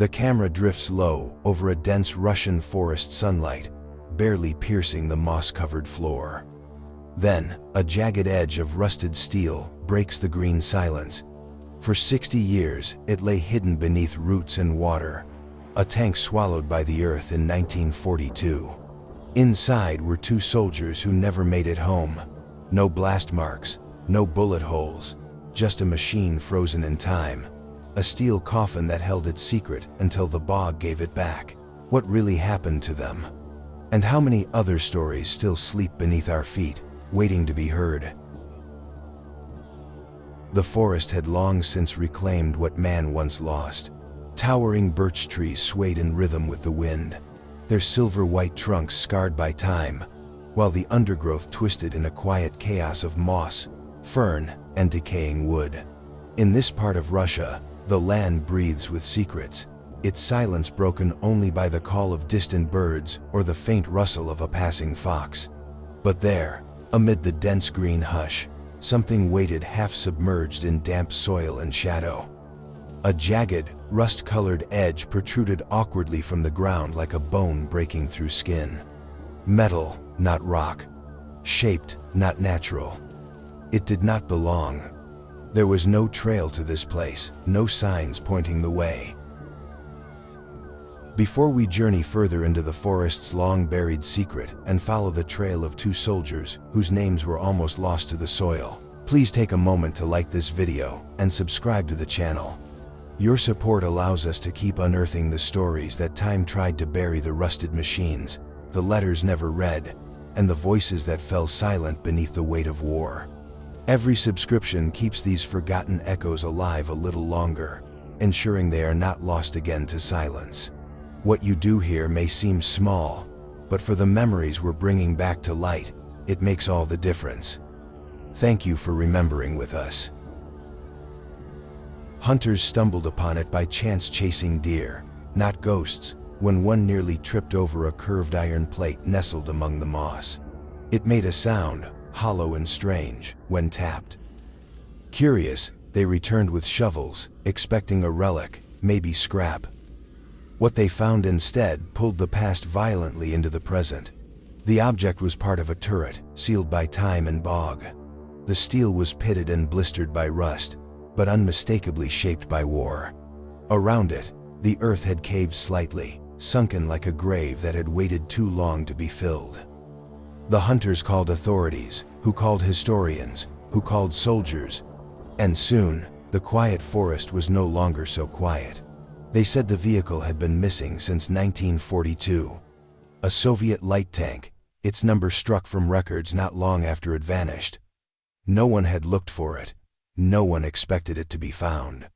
The camera drifts low over a dense Russian forest sunlight, barely piercing the moss-covered floor. Then, a jagged edge of rusted steel breaks the green silence. For 60 years, it lay hidden beneath roots and water, a tank swallowed by the earth in 1942. Inside were two soldiers who never made it home. No blast marks, no bullet holes, just a machine frozen in time. A steel coffin that held its secret until the bog gave it back. What really happened to them? And how many other stories still sleep beneath our feet, waiting to be heard? The forest had long since reclaimed what man once lost. Towering birch trees swayed in rhythm with the wind, their silver-white trunks scarred by time, while the undergrowth twisted in a quiet chaos of moss, fern, and decaying wood. In this part of Russia, the land breathes with secrets, its silence broken only by the call of distant birds or the faint rustle of a passing fox. But there, amid the dense green hush, something waited half-submerged in damp soil and shadow. A jagged, rust-colored edge protruded awkwardly from the ground like a bone breaking through skin. Metal, not rock. Shaped, not natural. It did not belong. There was no trail to this place, no signs pointing the way. Before we journey further into the forest's long-buried secret and follow the trail of two soldiers whose names were almost lost to the soil, please take a moment to like this video and subscribe to the channel. Your support allows us to keep unearthing the stories that time tried to bury, the rusted machines, the letters never read, and the voices that fell silent beneath the weight of war. Every subscription keeps these forgotten echoes alive a little longer, ensuring they are not lost again to silence. What you do here may seem small, but for the memories we're bringing back to light, it makes all the difference. Thank you for remembering with us. Hunters stumbled upon it by chance, chasing deer, not ghosts, when one nearly tripped over a curved iron plate nestled among the moss. It made a sound, hollow and strange, when tapped. Curious, they returned with shovels, expecting a relic, maybe scrap. What they found instead pulled the past violently into the present. The object was part of a turret, sealed by time and bog. The steel was pitted and blistered by rust, but unmistakably shaped by war. Around it, the earth had caved slightly, sunken like a grave that had waited too long to be filled. The hunters called authorities, who called historians, who called soldiers, and soon, the quiet forest was no longer so quiet. They said the vehicle had been missing since 1942. A Soviet light tank, its number struck from records not long after it vanished. No one had looked for it. No one expected it to be found.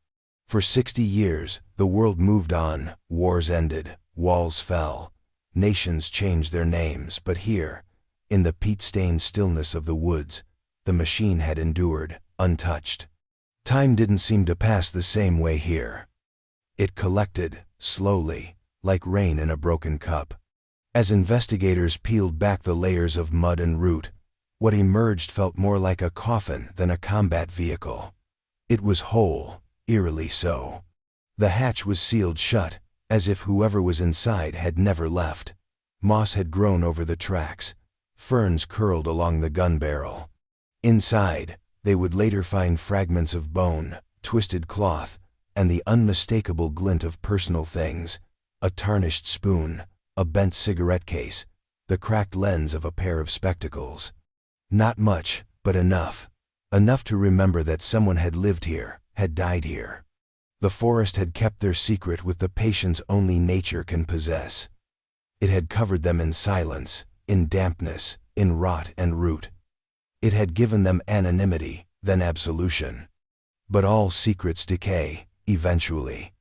For 60 years, the world moved on, wars ended, walls fell, nations changed their names, but here, in the peat-stained stillness of the woods, the machine had endured, untouched. Time didn't seem to pass the same way here. It collected, slowly, like rain in a broken cup. As investigators peeled back the layers of mud and root, what emerged felt more like a coffin than a combat vehicle. It was whole, eerily so. The hatch was sealed shut, as if whoever was inside had never left. Moss had grown over the tracks. Ferns curled along the gun barrel. Inside, they would later find fragments of bone, twisted cloth, and the unmistakable glint of personal things: a tarnished spoon, a bent cigarette case, the cracked lens of a pair of spectacles. Not much, but enough. Enough to remember that someone had lived here, had died here. The forest had kept their secret with the patience only nature can possess. It had covered them in silence, in dampness, in rot and root. It had given them anonymity, then absolution. But all secrets decay, eventually.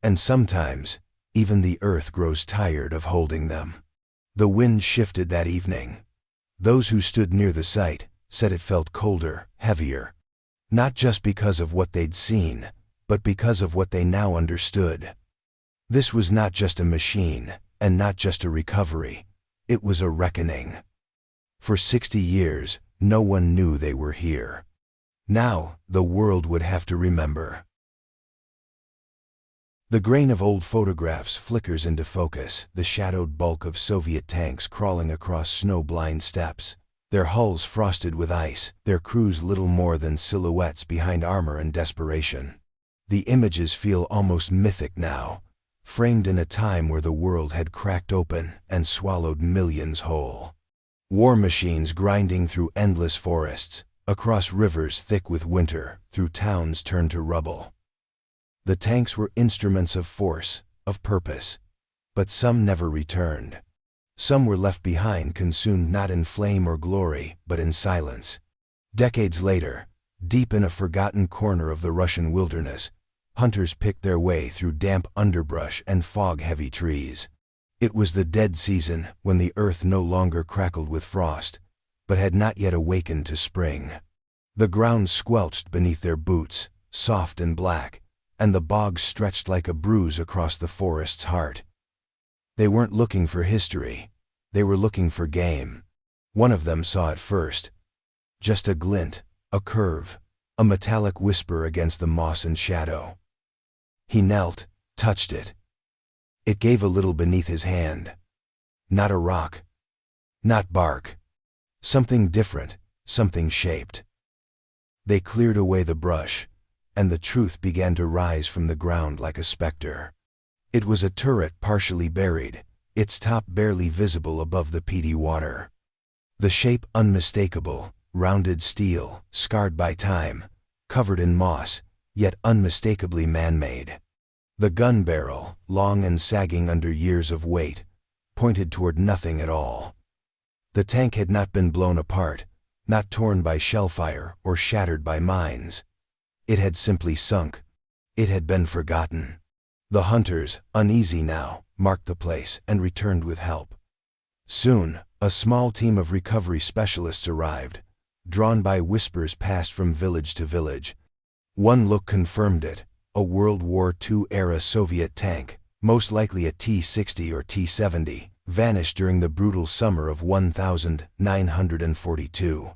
And sometimes, even the earth grows tired of holding them. The wind shifted that evening. Those who stood near the site said it felt colder, heavier. Not just because of what they'd seen, but because of what they now understood. This was not just a machine, and not just a recovery. It was a reckoning. For 60 years, no one knew they were here. Now, the world would have to remember. The grain of old photographs flickers into focus, the shadowed bulk of Soviet tanks crawling across snow-blind steppes, their hulls frosted with ice, their crews little more than silhouettes behind armor and desperation. The images feel almost mythic now, framed in a time where the world had cracked open and swallowed millions whole. War machines grinding through endless forests, across rivers thick with winter, through towns turned to rubble. The tanks were instruments of force, of purpose, but some never returned. Some were left behind, consumed not in flame or glory, but in silence. Decades later, deep in a forgotten corner of the Russian wilderness, hunters picked their way through damp underbrush and fog-heavy trees. It was the dead season, when the earth no longer crackled with frost, but had not yet awakened to spring. The ground squelched beneath their boots, soft and black, and the bog stretched like a bruise across the forest's heart. They weren't looking for history. They were looking for game. One of them saw it first. Just a glint, a curve, a metallic whisper against the moss and shadow. He knelt, touched it. It gave a little beneath his hand. Not a rock. Not bark. Something different, something shaped. They cleared away the brush, and the truth began to rise from the ground like a specter. It was a turret partially buried, its top barely visible above the peaty water. The shape unmistakable, rounded steel, scarred by time, covered in moss, yet unmistakably man-made. The gun barrel, long and sagging under years of weight, pointed toward nothing at all. The tank had not been blown apart, not torn by shellfire or shattered by mines. It had simply sunk. It had been forgotten. The hunters, uneasy now, marked the place and returned with help. Soon, a small team of recovery specialists arrived, drawn by whispers passed from village to village. One look confirmed it, a World War II-era Soviet tank, most likely a T-60 or T-70, vanished during the brutal summer of 1942.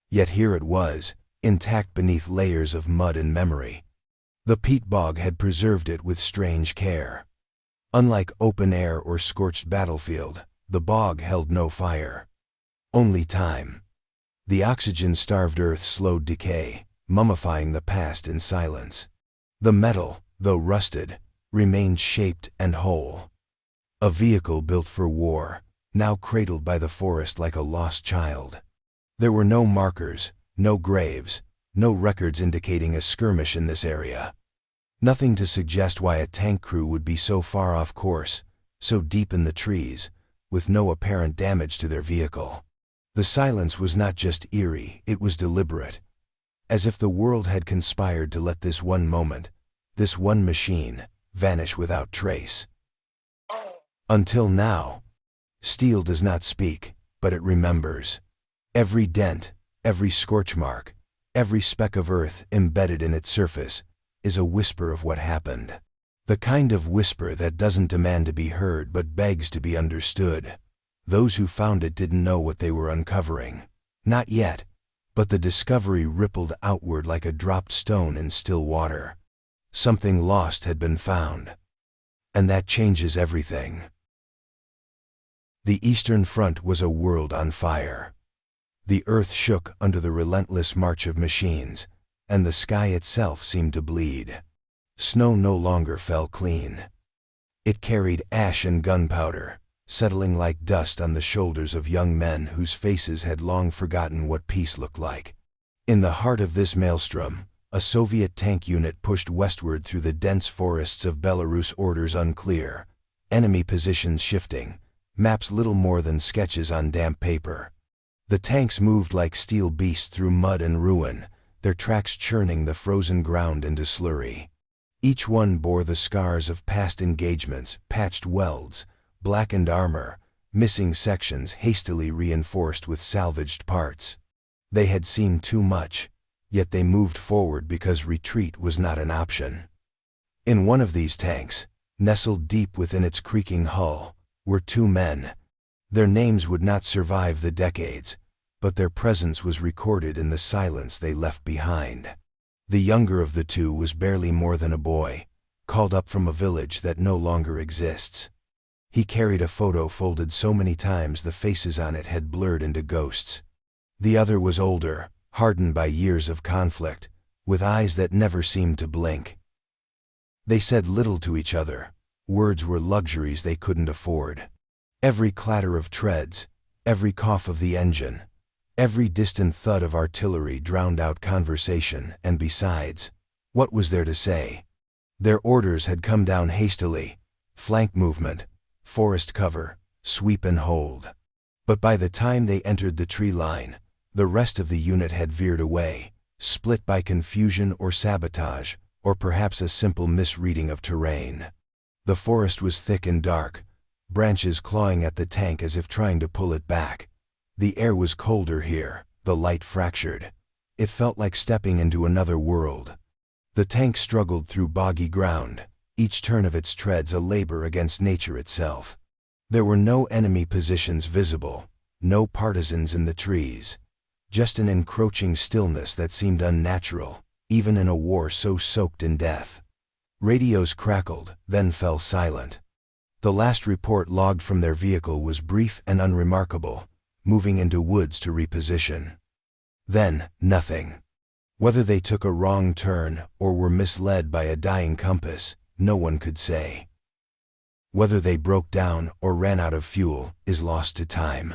Yet here it was, intact beneath layers of mud and memory. The peat bog had preserved it with strange care. Unlike open air or scorched battlefield, the bog held no fire. Only time. The oxygen-starved earth slowed decay, mummifying the past in silence. The metal, though rusted, remained shaped and whole. A vehicle built for war, now cradled by the forest like a lost child. There were no markers, no graves, no records indicating a skirmish in this area. Nothing to suggest why a tank crew would be so far off course, so deep in the trees, with no apparent damage to their vehicle. The silence was not just eerie, it was deliberate. As if the world had conspired to let this one moment, this one machine, vanish without trace. Until now, steel does not speak, but it remembers. Every dent, every scorch mark, every speck of earth embedded in its surface, is a whisper of what happened. The kind of whisper that doesn't demand to be heard but begs to be understood. Those who found it didn't know what they were uncovering. Not yet, but the discovery rippled outward like a dropped stone in still water. Something lost had been found. And that changes everything. The Eastern Front was a world on fire. The earth shook under the relentless march of machines, and the sky itself seemed to bleed. Snow no longer fell clean. It carried ash and gunpowder, settling like dust on the shoulders of young men whose faces had long forgotten what peace looked like. In the heart of this maelstrom, a Soviet tank unit pushed westward through the dense forests of Belarus, orders unclear, enemy positions shifting, maps little more than sketches on damp paper. The tanks moved like steel beasts through mud and ruin, their tracks churning the frozen ground into slurry. Each one bore the scars of past engagements, patched welds, blackened armor, missing sections hastily reinforced with salvaged parts. They had seen too much, yet they moved forward because retreat was not an option. In one of these tanks, nestled deep within its creaking hull, were two men. Their names would not survive the decades, but their presence was recorded in the silence they left behind. The younger of the two was barely more than a boy, called up from a village that no longer exists. He carried a photo folded so many times the faces on it had blurred into ghosts. The other was older, hardened by years of conflict, with eyes that never seemed to blink. They said little to each other. Words were luxuries they couldn't afford. Every clatter of treads, every cough of the engine, every distant thud of artillery drowned out conversation, and besides, what was there to say? Their orders had come down hastily: flank movement, forest cover, sweep and hold. But by the time they entered the tree line, the rest of the unit had veered away, split by confusion or sabotage, or perhaps a simple misreading of terrain. The forest was thick and dark, branches clawing at the tank as if trying to pull it back. The air was colder here, the light fractured. It felt like stepping into another world. The tank struggled through boggy ground, each turn of its treads a labor against nature itself. There were no enemy positions visible, no partisans in the trees, just an encroaching stillness that seemed unnatural, even in a war so soaked in death. Radios crackled, then fell silent. The last report logged from their vehicle was brief and unremarkable: moving into woods to reposition. Then, nothing. Whether they took a wrong turn or were misled by a dying compass, no one could say. Whether they broke down or ran out of fuel is lost to time.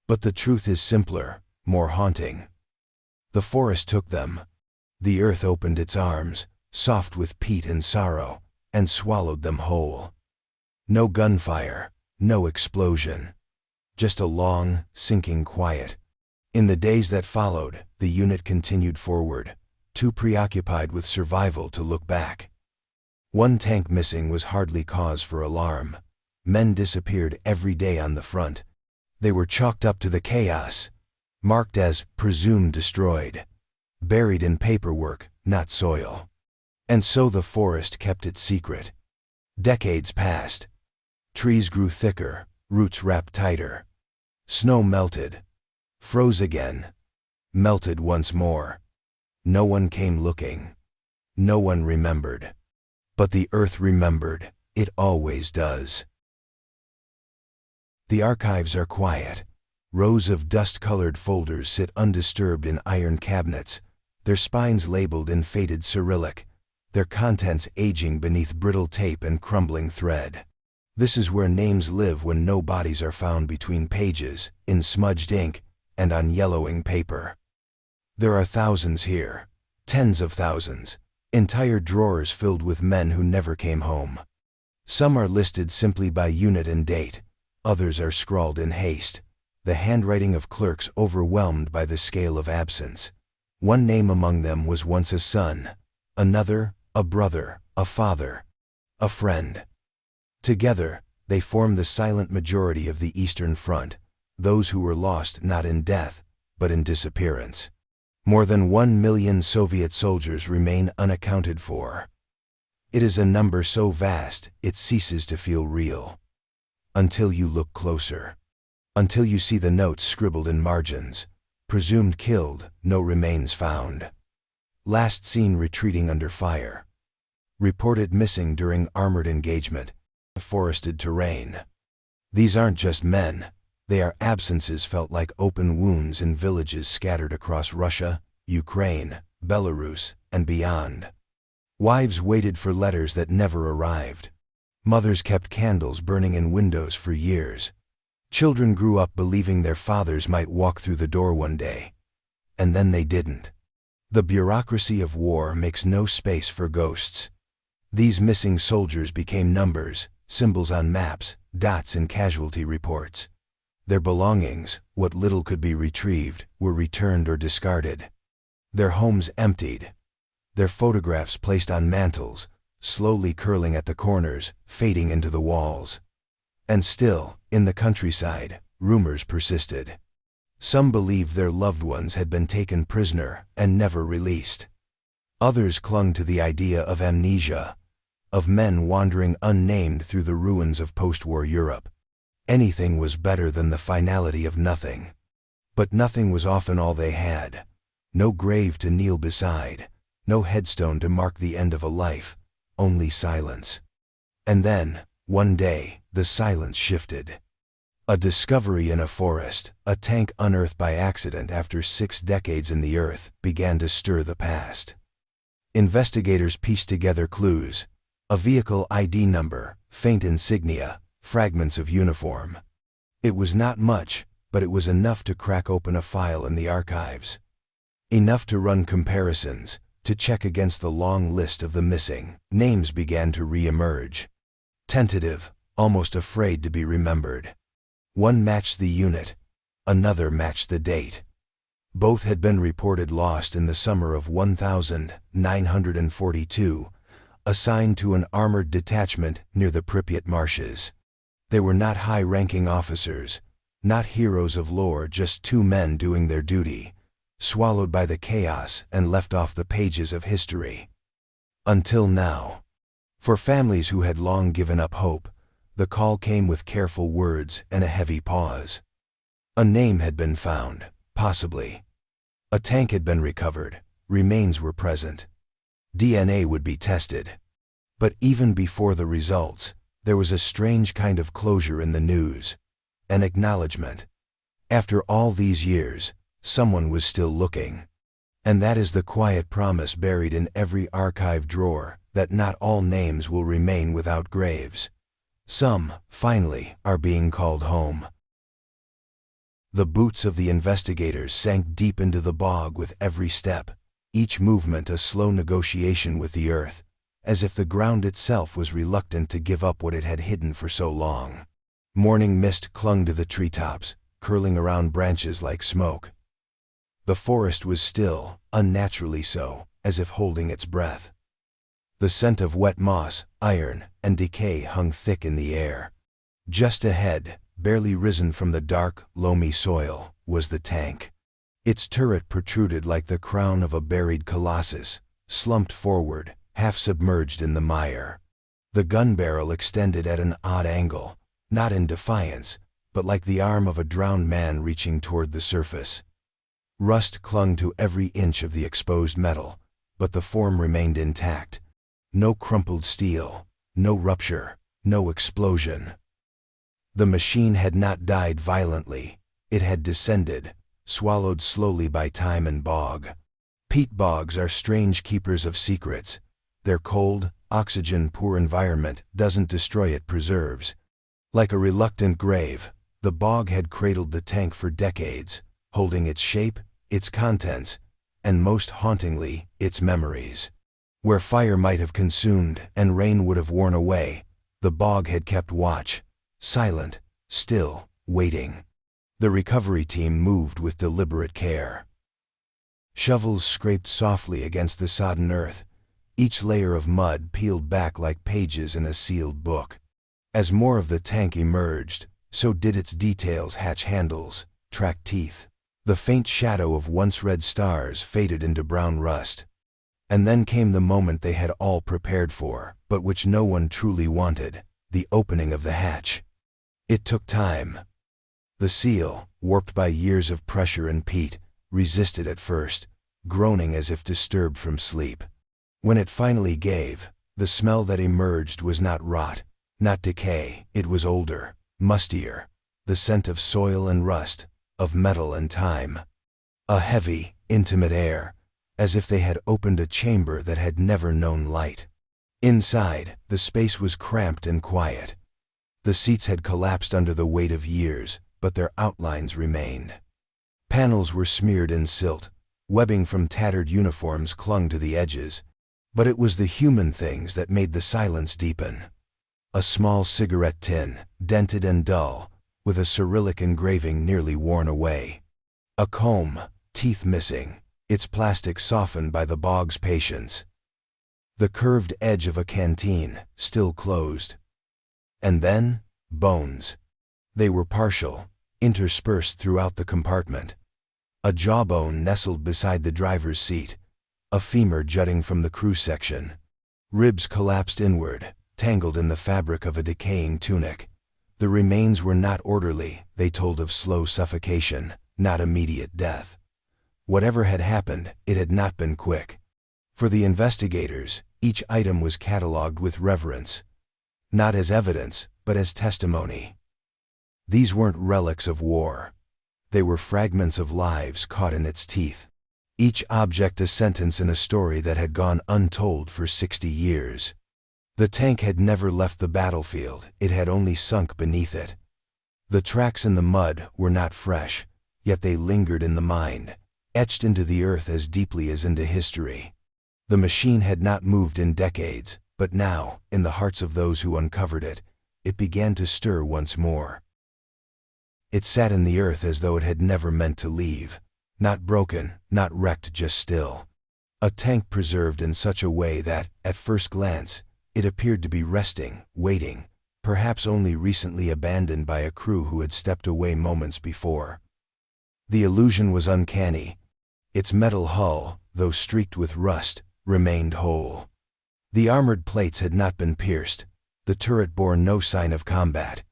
But the truth is simpler, more haunting. The forest took them. The earth opened its arms, soft with peat and sorrow, and swallowed them whole. No gunfire, no explosion. Just a long, sinking quiet. In the days that followed, the unit continued forward, too preoccupied with survival to look back. One tank missing was hardly cause for alarm. Men disappeared every day on the front. They were chalked up to the chaos, marked as presumed destroyed, buried in paperwork, not soil. And so the forest kept its secret. Decades passed. Trees grew thicker, roots wrapped tighter. Snow melted, froze again, melted once more. No one came looking. No one remembered. But the earth remembered. It always does. The archives are quiet. Rows of dust-colored folders sit undisturbed in iron cabinets, their spines labeled in faded Cyrillic, their contents aging beneath brittle tape and crumbling thread. This is where names live when no bodies are found between pages, in smudged ink, and on yellowing paper. There are thousands here, tens of thousands, entire drawers filled with men who never came home. Some are listed simply by unit and date, others are scrawled in haste, the handwriting of clerks overwhelmed by the scale of absence. One name among them was once a son, another, a brother, a father, a friend. Together, they form the silent majority of the Eastern Front, those who were lost not in death, but in disappearance. More than 1 million Soviet soldiers remain unaccounted for. It is a number so vast, it ceases to feel real. Until you look closer. Until you see the notes scribbled in margins. Presumed killed, no remains found. Last seen retreating under fire. Reported missing during armored engagement. Forested terrain. These aren't just men. They are absences felt like open wounds in villages scattered across Russia, Ukraine, Belarus, and beyond. Wives waited for letters that never arrived. Mothers kept candles burning in windows for years. Children grew up believing their fathers might walk through the door one day. And then they didn't. The bureaucracy of war makes no space for ghosts. These missing soldiers became numbers, symbols on maps, dots in casualty reports. Their belongings, what little could be retrieved, were returned or discarded. Their homes emptied. Their photographs placed on mantels, slowly curling at the corners, fading into the walls. And still, in the countryside, rumors persisted. Some believed their loved ones had been taken prisoner and never released. Others clung to the idea of amnesia, of men wandering unnamed through the ruins of post-war Europe. Anything was better than the finality of nothing. But nothing was often all they had. No grave to kneel beside, no headstone to mark the end of a life, only silence. And then, one day, the silence shifted. A discovery in a forest, a tank unearthed by accident after 6 decades in the earth, began to stir the past. Investigators pieced together clues: a vehicle ID number, faint insignia, fragments of uniform. It was not much, but it was enough to crack open a file in the archives. Enough to run comparisons, to check against the long list of the missing. Names began to re-emerge. Tentative, almost afraid to be remembered. One matched the unit, another matched the date. Both had been reported lost in the summer of 1942, assigned to an armored detachment near the Pripyat marshes. They were not high-ranking officers, not heroes of lore, just 2 men doing their duty, swallowed by the chaos and left off the pages of history. Until now. For families who had long given up hope, the call came with careful words and a heavy pause. A name had been found, possibly. A tank had been recovered, remains were present. DNA would be tested. But even before the results, there was a strange kind of closure in the news. An acknowledgement. After all these years, someone was still looking. And that is the quiet promise buried in every archive drawer, that not all names will remain without graves. Some, finally, are being called home. The boots of the investigators sank deep into the bog with every step, each movement a slow negotiation with the earth, as if the ground itself was reluctant to give up what it had hidden for so long. Morning mist clung to the treetops, curling around branches like smoke. The forest was still, unnaturally so, as if holding its breath. The scent of wet moss, iron, and decay hung thick in the air. Just ahead, barely risen from the dark, loamy soil, was the tank. Its turret protruded like the crown of a buried colossus, slumped forward, half submerged in the mire. The gun barrel extended at an odd angle, not in defiance, but like the arm of a drowned man reaching toward the surface. Rust clung to every inch of the exposed metal, but the form remained intact. No crumpled steel, no rupture, no explosion. The machine had not died violently, it had descended, swallowed slowly by time and bog. Peat bogs are strange keepers of secrets. Their cold, oxygen-poor environment doesn't destroy, it preserves. Like a reluctant grave, the bog had cradled the tank for decades, holding its shape, its contents, and most hauntingly, its memories. Where fire might have consumed and rain would have worn away, the bog had kept watch, silent, still, waiting. The recovery team moved with deliberate care. Shovels scraped softly against the sodden earth, each layer of mud peeled back like pages in a sealed book. As more of the tank emerged, so did its details: hatch handles, track teeth. The faint shadow of once red stars faded into brown rust. And then came the moment they had all prepared for, but which no one truly wanted: the opening of the hatch. It took time. The seal, warped by years of pressure and peat, resisted at first, groaning as if disturbed from sleep. When it finally gave, the smell that emerged was not rot, not decay, it was older, mustier, the scent of soil and rust, of metal and time. A heavy, intimate air, as if they had opened a chamber that had never known light. Inside, the space was cramped and quiet. The seats had collapsed under the weight of years, but their outlines remained. Panels were smeared in silt, webbing from tattered uniforms clung to the edges. But it was the human things that made the silence deepen. A small cigarette tin, dented and dull, with a Cyrillic engraving nearly worn away. A comb, teeth missing, its plastic softened by the bog's patience. The curved edge of a canteen, still closed. And then, bones. They were partial, interspersed throughout the compartment. A jawbone nestled beside the driver's seat, a femur jutting from the crew section. Ribs collapsed inward, tangled in the fabric of a decaying tunic. The remains were not orderly, they told of slow suffocation, not immediate death. Whatever had happened, it had not been quick. For the investigators, Each item was catalogued with reverence, not as evidence, but as testimony. These weren't relics of war. They were fragments of lives caught in its teeth. Each object a sentence in a story that had gone untold for 60 years. The tank had never left the battlefield, it had only sunk beneath it. The tracks in the mud were not fresh, yet they lingered in the mind, etched into the earth as deeply as into history. The machine had not moved in decades, but now, in the hearts of those who uncovered it, it began to stir once more. It sat in the earth as though it had never meant to leave. Not broken, not wrecked, just still. A tank preserved in such a way that, at first glance, it appeared to be resting, waiting, perhaps only recently abandoned by a crew who had stepped away moments before. The illusion was uncanny. Its metal hull, though streaked with rust, remained whole. The armored plates had not been pierced. The turret bore no sign of combat.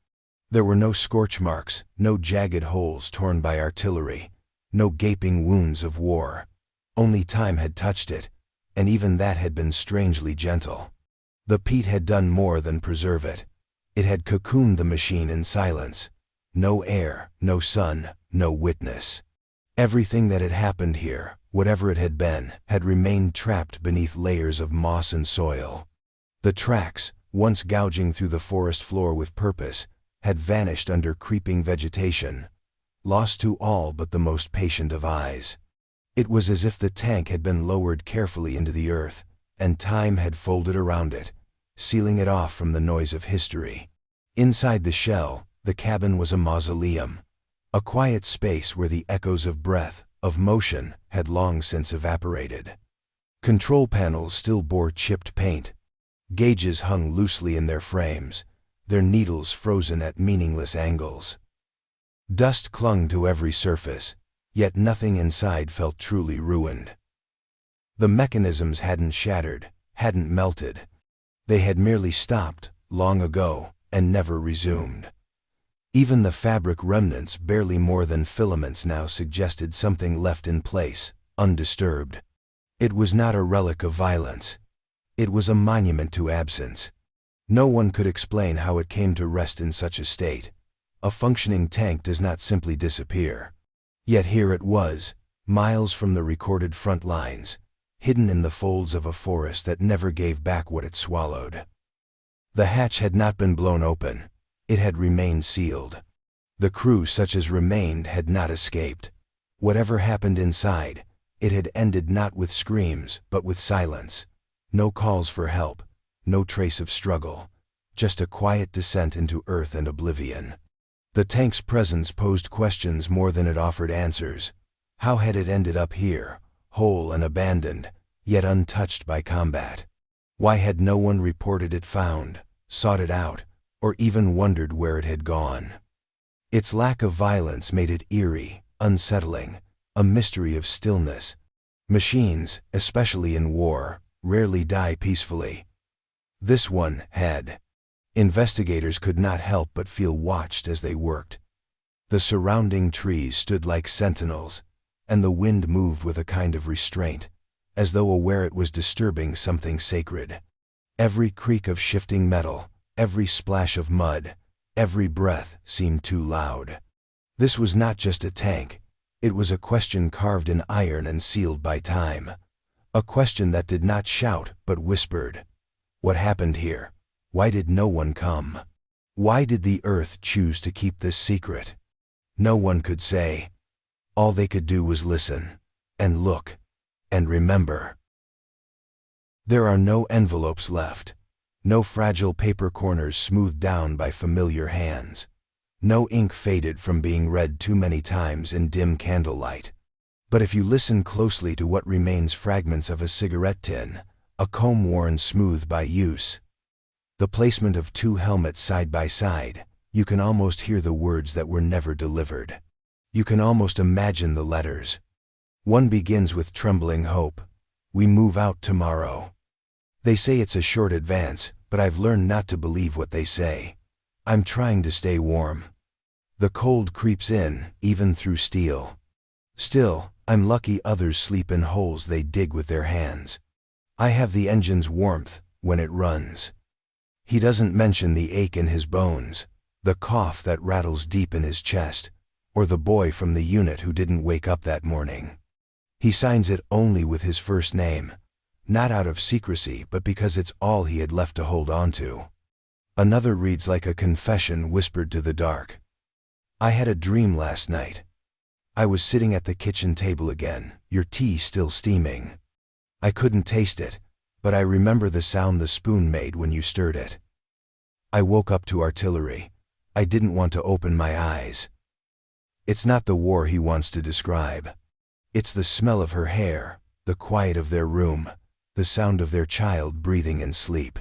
There were no scorch marks, no jagged holes torn by artillery, no gaping wounds of war. Only time had touched it, and even that had been strangely gentle. The peat had done more than preserve it. It had cocooned the machine in silence. No air, no sun, no witness. Everything that had happened here, whatever it had been, had remained trapped beneath layers of moss and soil. The tracks, once gouging through the forest floor with purpose, had vanished under creeping vegetation, lost to all but the most patient of eyes. It was as if the tank had been lowered carefully into the earth, and time had folded around it, sealing it off from the noise of history. Inside the shell, the cabin was a mausoleum, a quiet space where the echoes of breath, of motion, had long since evaporated. Control panels still bore chipped paint. Gauges hung loosely in their frames, their needles frozen at meaningless angles. Dust clung to every surface, yet nothing inside felt truly ruined. The mechanisms hadn't shattered, hadn't melted. They had merely stopped, long ago, and never resumed. Even the fabric remnants, barely more than filaments now, suggested something left in place, undisturbed. It was not a relic of violence. It was a monument to absence. No one could explain how it came to rest in such a state. A functioning tank does not simply disappear. Yet here it was, miles from the recorded front lines, hidden in the folds of a forest that never gave back what it swallowed. The hatch had not been blown open. It had remained sealed. The crew, such as remained, had not escaped. Whatever happened inside, it had ended not with screams, but with silence. No calls for help, no trace of struggle, just a quiet descent into earth and oblivion. The tank's presence posed questions more than it offered answers. How had it ended up here, whole and abandoned, yet untouched by combat? Why had no one reported it found, sought it out, or even wondered where it had gone? Its lack of violence made it eerie, unsettling, a mystery of stillness. Machines, especially in war, rarely die peacefully. This one had. Investigators could not help but feel watched as they worked. The surrounding trees stood like sentinels, and the wind moved with a kind of restraint, as though aware it was disturbing something sacred. Every creak of shifting metal, every splash of mud, every breath seemed too loud. This was not just a tank. It was a question carved in iron and sealed by time. A question that did not shout, but whispered. What happened here? Why did no one come? Why did the earth choose to keep this secret? No one could say. All they could do was listen, and look, and remember. There are no envelopes left. No fragile paper corners smoothed down by familiar hands. No ink faded from being read too many times in dim candlelight. But if you listen closely to what remains, fragments of a cigarette tin, a comb worn smooth by use, the placement of two helmets side by side, you can almost hear the words that were never delivered. You can almost imagine the letters. One begins with trembling hope. We move out tomorrow. They say it's a short advance, but I've learned not to believe what they say. I'm trying to stay warm. The cold creeps in, even through steel. Still, I'm lucky others sleep in holes they dig with their hands. I have the engine's warmth when it runs. He doesn't mention the ache in his bones, the cough that rattles deep in his chest, or the boy from the unit who didn't wake up that morning. He signs it only with his first name, not out of secrecy but because it's all he had left to hold on to. Another reads like a confession whispered to the dark. I had a dream last night. I was sitting at the kitchen table again, your tea still steaming. I couldn't taste it, but I remember the sound the spoon made when you stirred it. I woke up to artillery. I didn't want to open my eyes. It's not the war he wants to describe. It's the smell of her hair, the quiet of their room, the sound of their child breathing in sleep.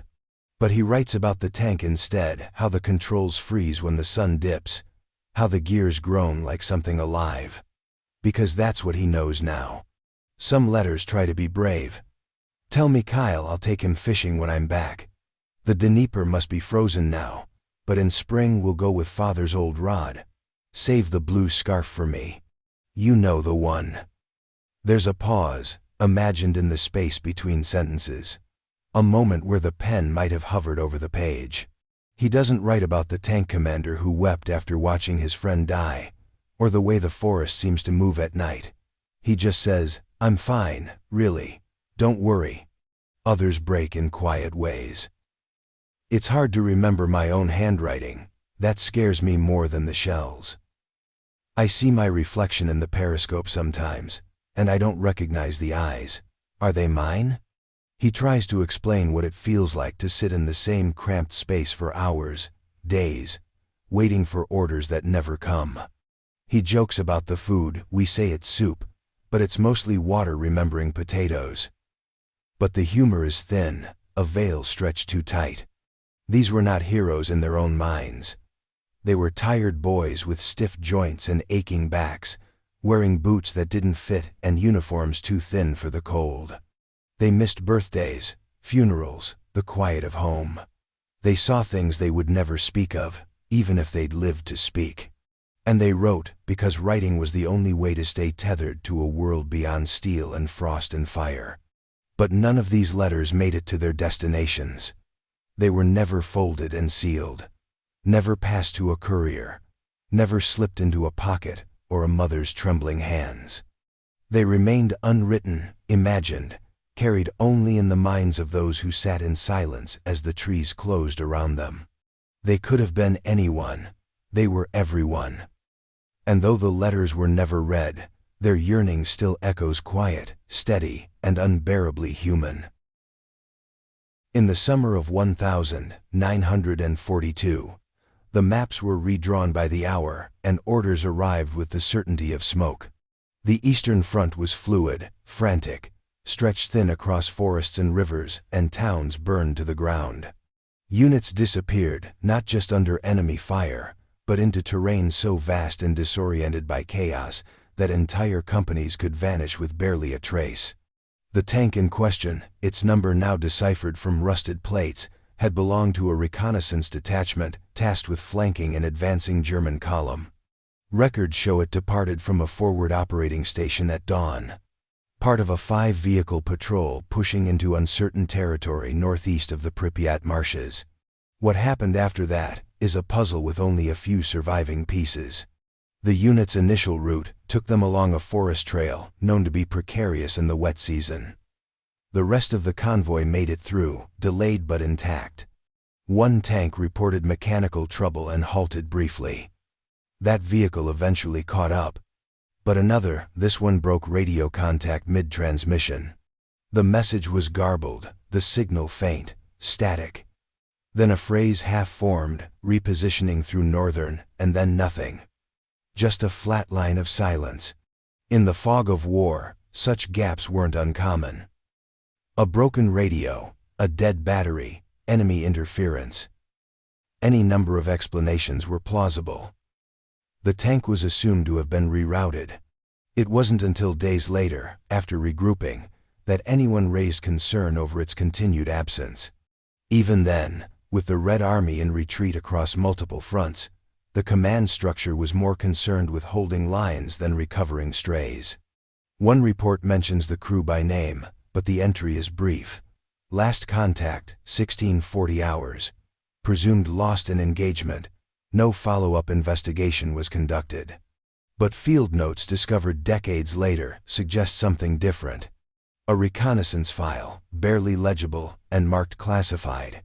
But he writes about the tank instead, how the controls freeze when the sun dips, how the gears groan like something alive. Because that's what he knows now. Some letters try to be brave. Tell me Kyle, I'll take him fishing when I'm back. The Dnieper must be frozen now, but in spring we'll go with father's old rod. Save the blue scarf for me. You know the one. There's a pause, imagined in the space between sentences. A moment where the pen might have hovered over the page. He doesn't write about the tank commander who wept after watching his friend die, or the way the forest seems to move at night. He just says, I'm fine, really. Don't worry. Others break in quiet ways. It's hard to remember my own handwriting. That scares me more than the shells. I see my reflection in the periscope sometimes, and I don't recognize the eyes. Are they mine? He tries to explain what it feels like to sit in the same cramped space for hours, days, waiting for orders that never come. He jokes about the food, we say it's soup, but it's mostly water remembering potatoes. But the humor is thin, a veil stretched too tight. These were not heroes in their own minds. They were tired boys with stiff joints and aching backs, wearing boots that didn't fit and uniforms too thin for the cold. They missed birthdays, funerals, the quiet of home. They saw things they would never speak of, even if they'd lived to speak. And they wrote because writing was the only way to stay tethered to a world beyond steel and frost and fire. But none of these letters made it to their destinations. They were never folded and sealed, never passed to a courier, never slipped into a pocket or a mother's trembling hands. They remained unwritten, imagined, carried only in the minds of those who sat in silence as the trees closed around them. They could have been anyone. They were everyone. And though the letters were never read, their yearning still echoes quiet, steady, and unbearably human. In the summer of 1942, the maps were redrawn by the hour, and orders arrived with the certainty of smoke. The Eastern Front was fluid, frantic, stretched thin across forests and rivers, and towns burned to the ground. Units disappeared, not just under enemy fire, but into terrain so vast and disoriented by chaos that entire companies could vanish with barely a trace. The tank in question, its number now deciphered from rusted plates, had belonged to a reconnaissance detachment tasked with flanking an advancing German column. Records show it departed from a forward operating station at dawn, part of a 5-vehicle patrol pushing into uncertain territory northeast of the Pripyat marshes. What happened after that is a puzzle with only a few surviving pieces. The unit's initial route took them along a forest trail known to be precarious in the wet season. The rest of the convoy made it through, delayed but intact. One tank reported mechanical trouble and halted briefly. That vehicle eventually caught up. But another, this one broke radio contact mid-transmission. The message was garbled, the signal faint, static. Then a phrase half-formed, repositioning through northern, and then nothing. Just a flat line of silence. In the fog of war, such gaps weren't uncommon. A broken radio, a dead battery, enemy interference. Any number of explanations were plausible. The tank was assumed to have been rerouted. It wasn't until days later, after regrouping, that anyone raised concern over its continued absence. Even then, with the Red Army in retreat across multiple fronts, the command structure was more concerned with holding lines than recovering strays. One report mentions the crew by name, but the entry is brief, Last contact, 1640 hours. Presumed lost in engagement. No follow-up investigation was conducted. But field notes discovered decades later suggest something different. A reconnaissance file, barely legible and marked classified,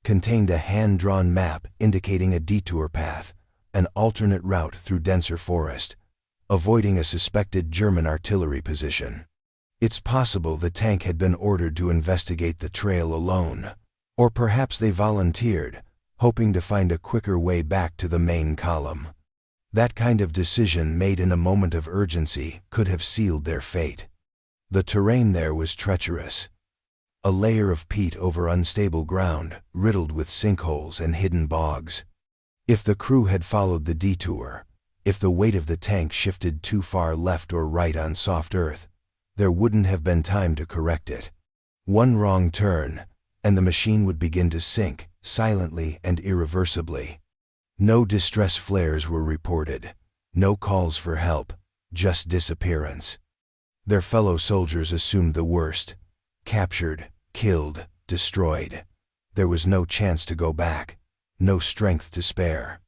contained a hand-drawn map indicating a detour path, an alternate route through denser forest, avoiding a suspected German artillery position. It's possible the tank had been ordered to investigate the trail alone, or perhaps they volunteered, hoping to find a quicker way back to the main column. That kind of decision made in a moment of urgency could have sealed their fate. The terrain there was treacherous. A layer of peat over unstable ground, riddled with sinkholes and hidden bogs. If the crew had followed the detour, if the weight of the tank shifted too far left or right on soft earth, there wouldn't have been time to correct it. One wrong turn, and the machine would begin to sink, silently and irreversibly. No distress flares were reported, no calls for help, just disappearance. Their fellow soldiers assumed the worst. Captured, killed, destroyed. There was no chance to go back, no strength to spare.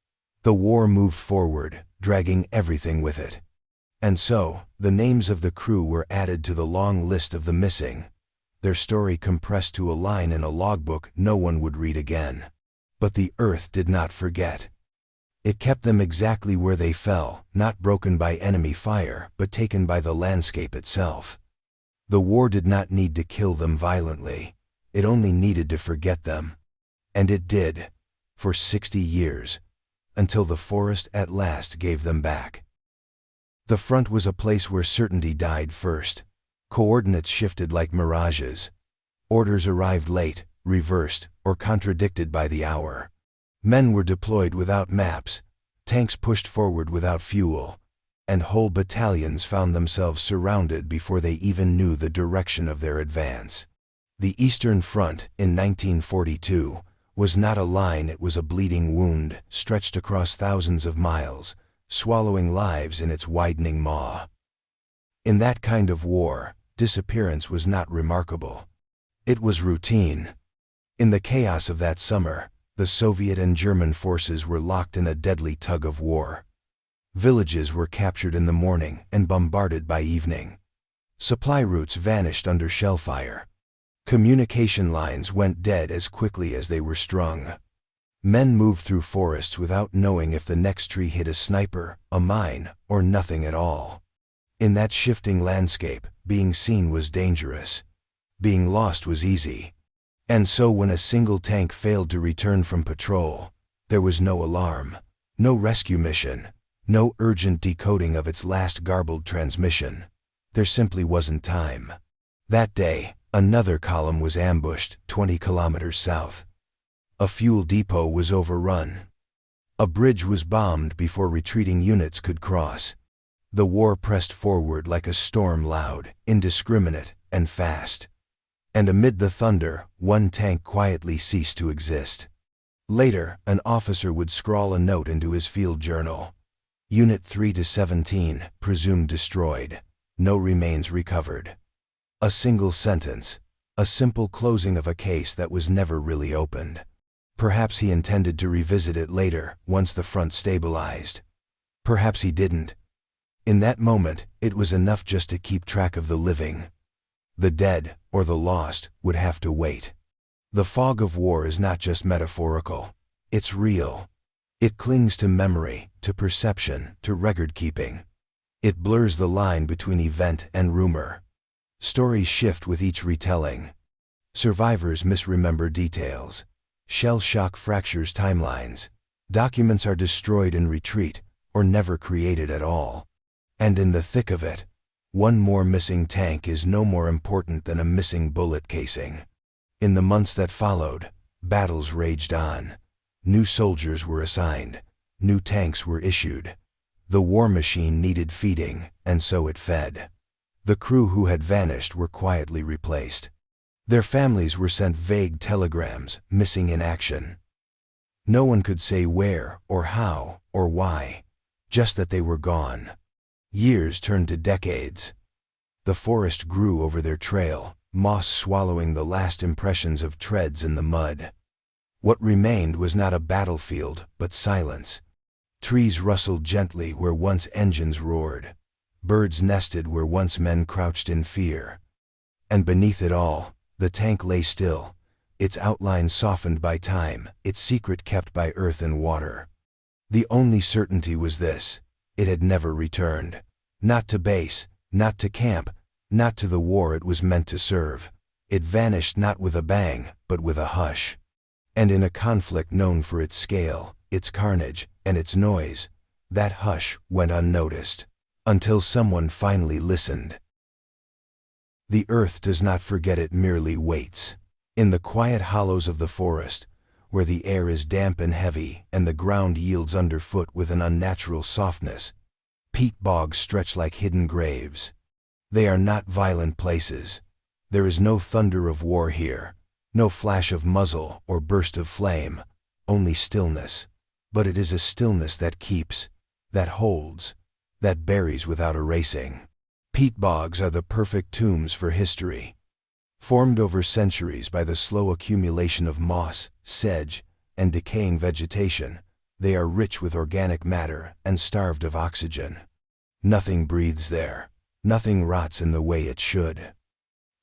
The war moved forward, dragging everything with it. And so, the names of the crew were added to the long list of the missing, their story compressed to a line in a logbook no one would read again. But the earth did not forget. It kept them exactly where they fell, not broken by enemy fire, but taken by the landscape itself. The war did not need to kill them violently. It only needed to forget them. And it did, for 60 years, until the forest at last gave them back. The front was a place where certainty died first. Coordinates shifted like mirages. Orders arrived late, reversed, or contradicted by the hour. Men were deployed without maps, tanks pushed forward without fuel, and whole battalions found themselves surrounded before they even knew the direction of their advance. The Eastern Front, in 1942, was not a line, it was a bleeding wound, stretched across thousands of miles, swallowing lives in its widening maw. In that kind of war, disappearance was not remarkable. It was routine. In the chaos of that summer, the Soviet and German forces were locked in a deadly tug-of-war. Villages were captured in the morning and bombarded by evening. Supply routes vanished under shellfire. Communication lines went dead as quickly as they were strung. Men moved through forests without knowing if the next tree hit a sniper, a mine, or nothing at all. In that shifting landscape, being seen was dangerous. Being lost was easy. And so when a single tank failed to return from patrol, there was no alarm, no rescue mission, no urgent decoding of its last garbled transmission. There simply wasn't time. That day, another column was ambushed 20 kilometers south. A fuel depot was overrun. A bridge was bombed before retreating units could cross. The war pressed forward like a storm, loud, indiscriminate, and fast. And amid the thunder, one tank quietly ceased to exist. Later, an officer would scrawl a note into his field journal. Unit 3 to 17, presumed destroyed. No remains recovered. A single sentence, a simple closing of a case that was never really opened. Perhaps he intended to revisit it later, once the front stabilized. Perhaps he didn't. In that moment, it was enough just to keep track of the living. The dead, or the lost, would have to wait. The fog of war is not just metaphorical. It's real. It clings to memory, to perception, to record-keeping. It blurs the line between event and rumor. Stories shift with each retelling. Survivors misremember details. Shell shock fractures timelines. Documents are destroyed in retreat, or never created at all. And in the thick of it, one more missing tank is no more important than a missing bullet casing. In the months that followed, battles raged on. New soldiers were assigned. New tanks were issued. The war machine needed feeding, and so it fed. The crew who had vanished were quietly replaced. Their families were sent vague telegrams, missing in action. No one could say where, or how, or why, just that they were gone. Years turned to decades. The forest grew over their trail, moss swallowing the last impressions of treads in the mud. What remained was not a battlefield, but silence. Trees rustled gently where once engines roared. Birds nested where once men crouched in fear. And beneath it all, the tank lay still, its outline softened by time, its secret kept by earth and water. The only certainty was this: it had never returned. Not to base, not to camp, not to the war it was meant to serve. It vanished not with a bang, but with a hush. And in a conflict known for its scale, its carnage, and its noise, that hush went unnoticed, until someone finally listened. The earth does not forget, it merely waits. In the quiet hollows of the forest, where the air is damp and heavy and the ground yields underfoot with an unnatural softness, peat bogs stretch like hidden graves. They are not violent places. There is no thunder of war here, no flash of muzzle or burst of flame, only stillness. But it is a stillness that keeps, that holds, that buries without erasing. Peat bogs are the perfect tombs for history. Formed over centuries by the slow accumulation of moss, sedge, and decaying vegetation, they are rich with organic matter and starved of oxygen. Nothing breathes there. Nothing rots in the way it should.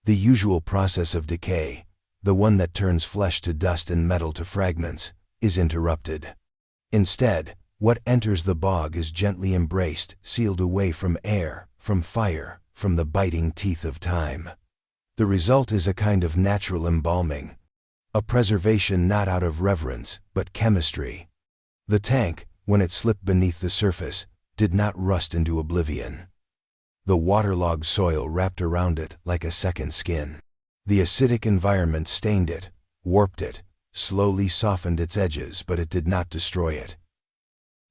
The usual process of decay, the one that turns flesh to dust and metal to fragments, is interrupted. Instead, what enters the bog is gently embraced, sealed away from air, from fire, from the biting teeth of time. The result is a kind of natural embalming, a preservation not out of reverence, but chemistry. The tank, when it slipped beneath the surface, did not rust into oblivion. The waterlogged soil wrapped around it like a second skin. The acidic environment stained it, warped it, slowly softened its edges, but it did not destroy it.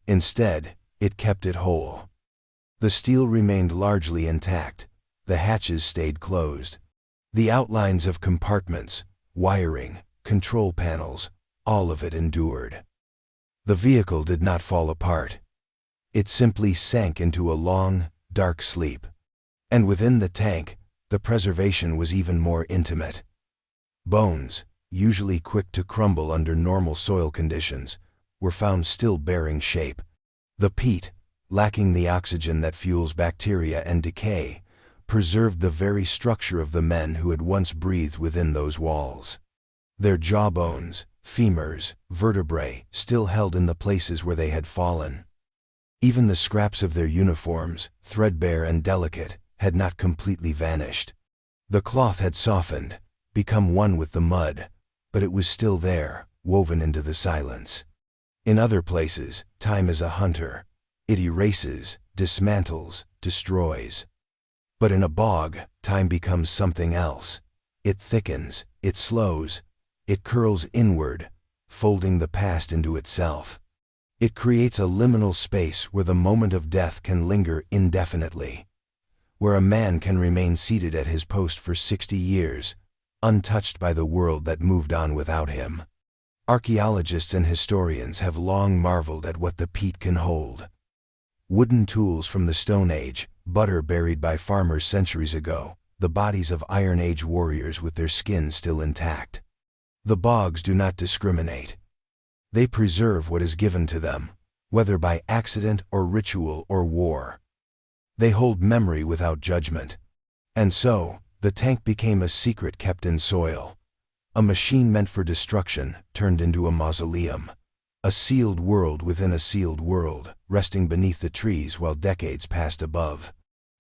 Instead, it kept it whole. The steel remained largely intact, the hatches stayed closed. The outlines of compartments, wiring, control panels, all of it endured. The vehicle did not fall apart. It simply sank into a long, dark sleep. And within the tank, the preservation was even more intimate. Bones, usually quick to crumble under normal soil conditions, were found still bearing shape. The peat, lacking the oxygen that fuels bacteria and decay, preserved the very structure of the men who had once breathed within those walls. Their jawbones, femurs, vertebrae, still held in the places where they had fallen. Even the scraps of their uniforms, threadbare and delicate, had not completely vanished. The cloth had softened, become one with the mud, but it was still there, woven into the silence. In other places, time is a hunter. It erases, dismantles, destroys. But in a bog, time becomes something else. It thickens, it slows, it curls inward, folding the past into itself. It creates a liminal space where the moment of death can linger indefinitely, where a man can remain seated at his post for 60 years, untouched by the world that moved on without him. Archaeologists and historians have long marveled at what the peat can hold. Wooden tools from the Stone Age, butter buried by farmers centuries ago, the bodies of Iron Age warriors with their skins still intact. The bogs do not discriminate. They preserve what is given to them, whether by accident or ritual or war. They hold memory without judgment. And so, the tank became a secret kept in soil. A machine meant for destruction, turned into a mausoleum. A sealed world within a sealed world, resting beneath the trees while decades passed above.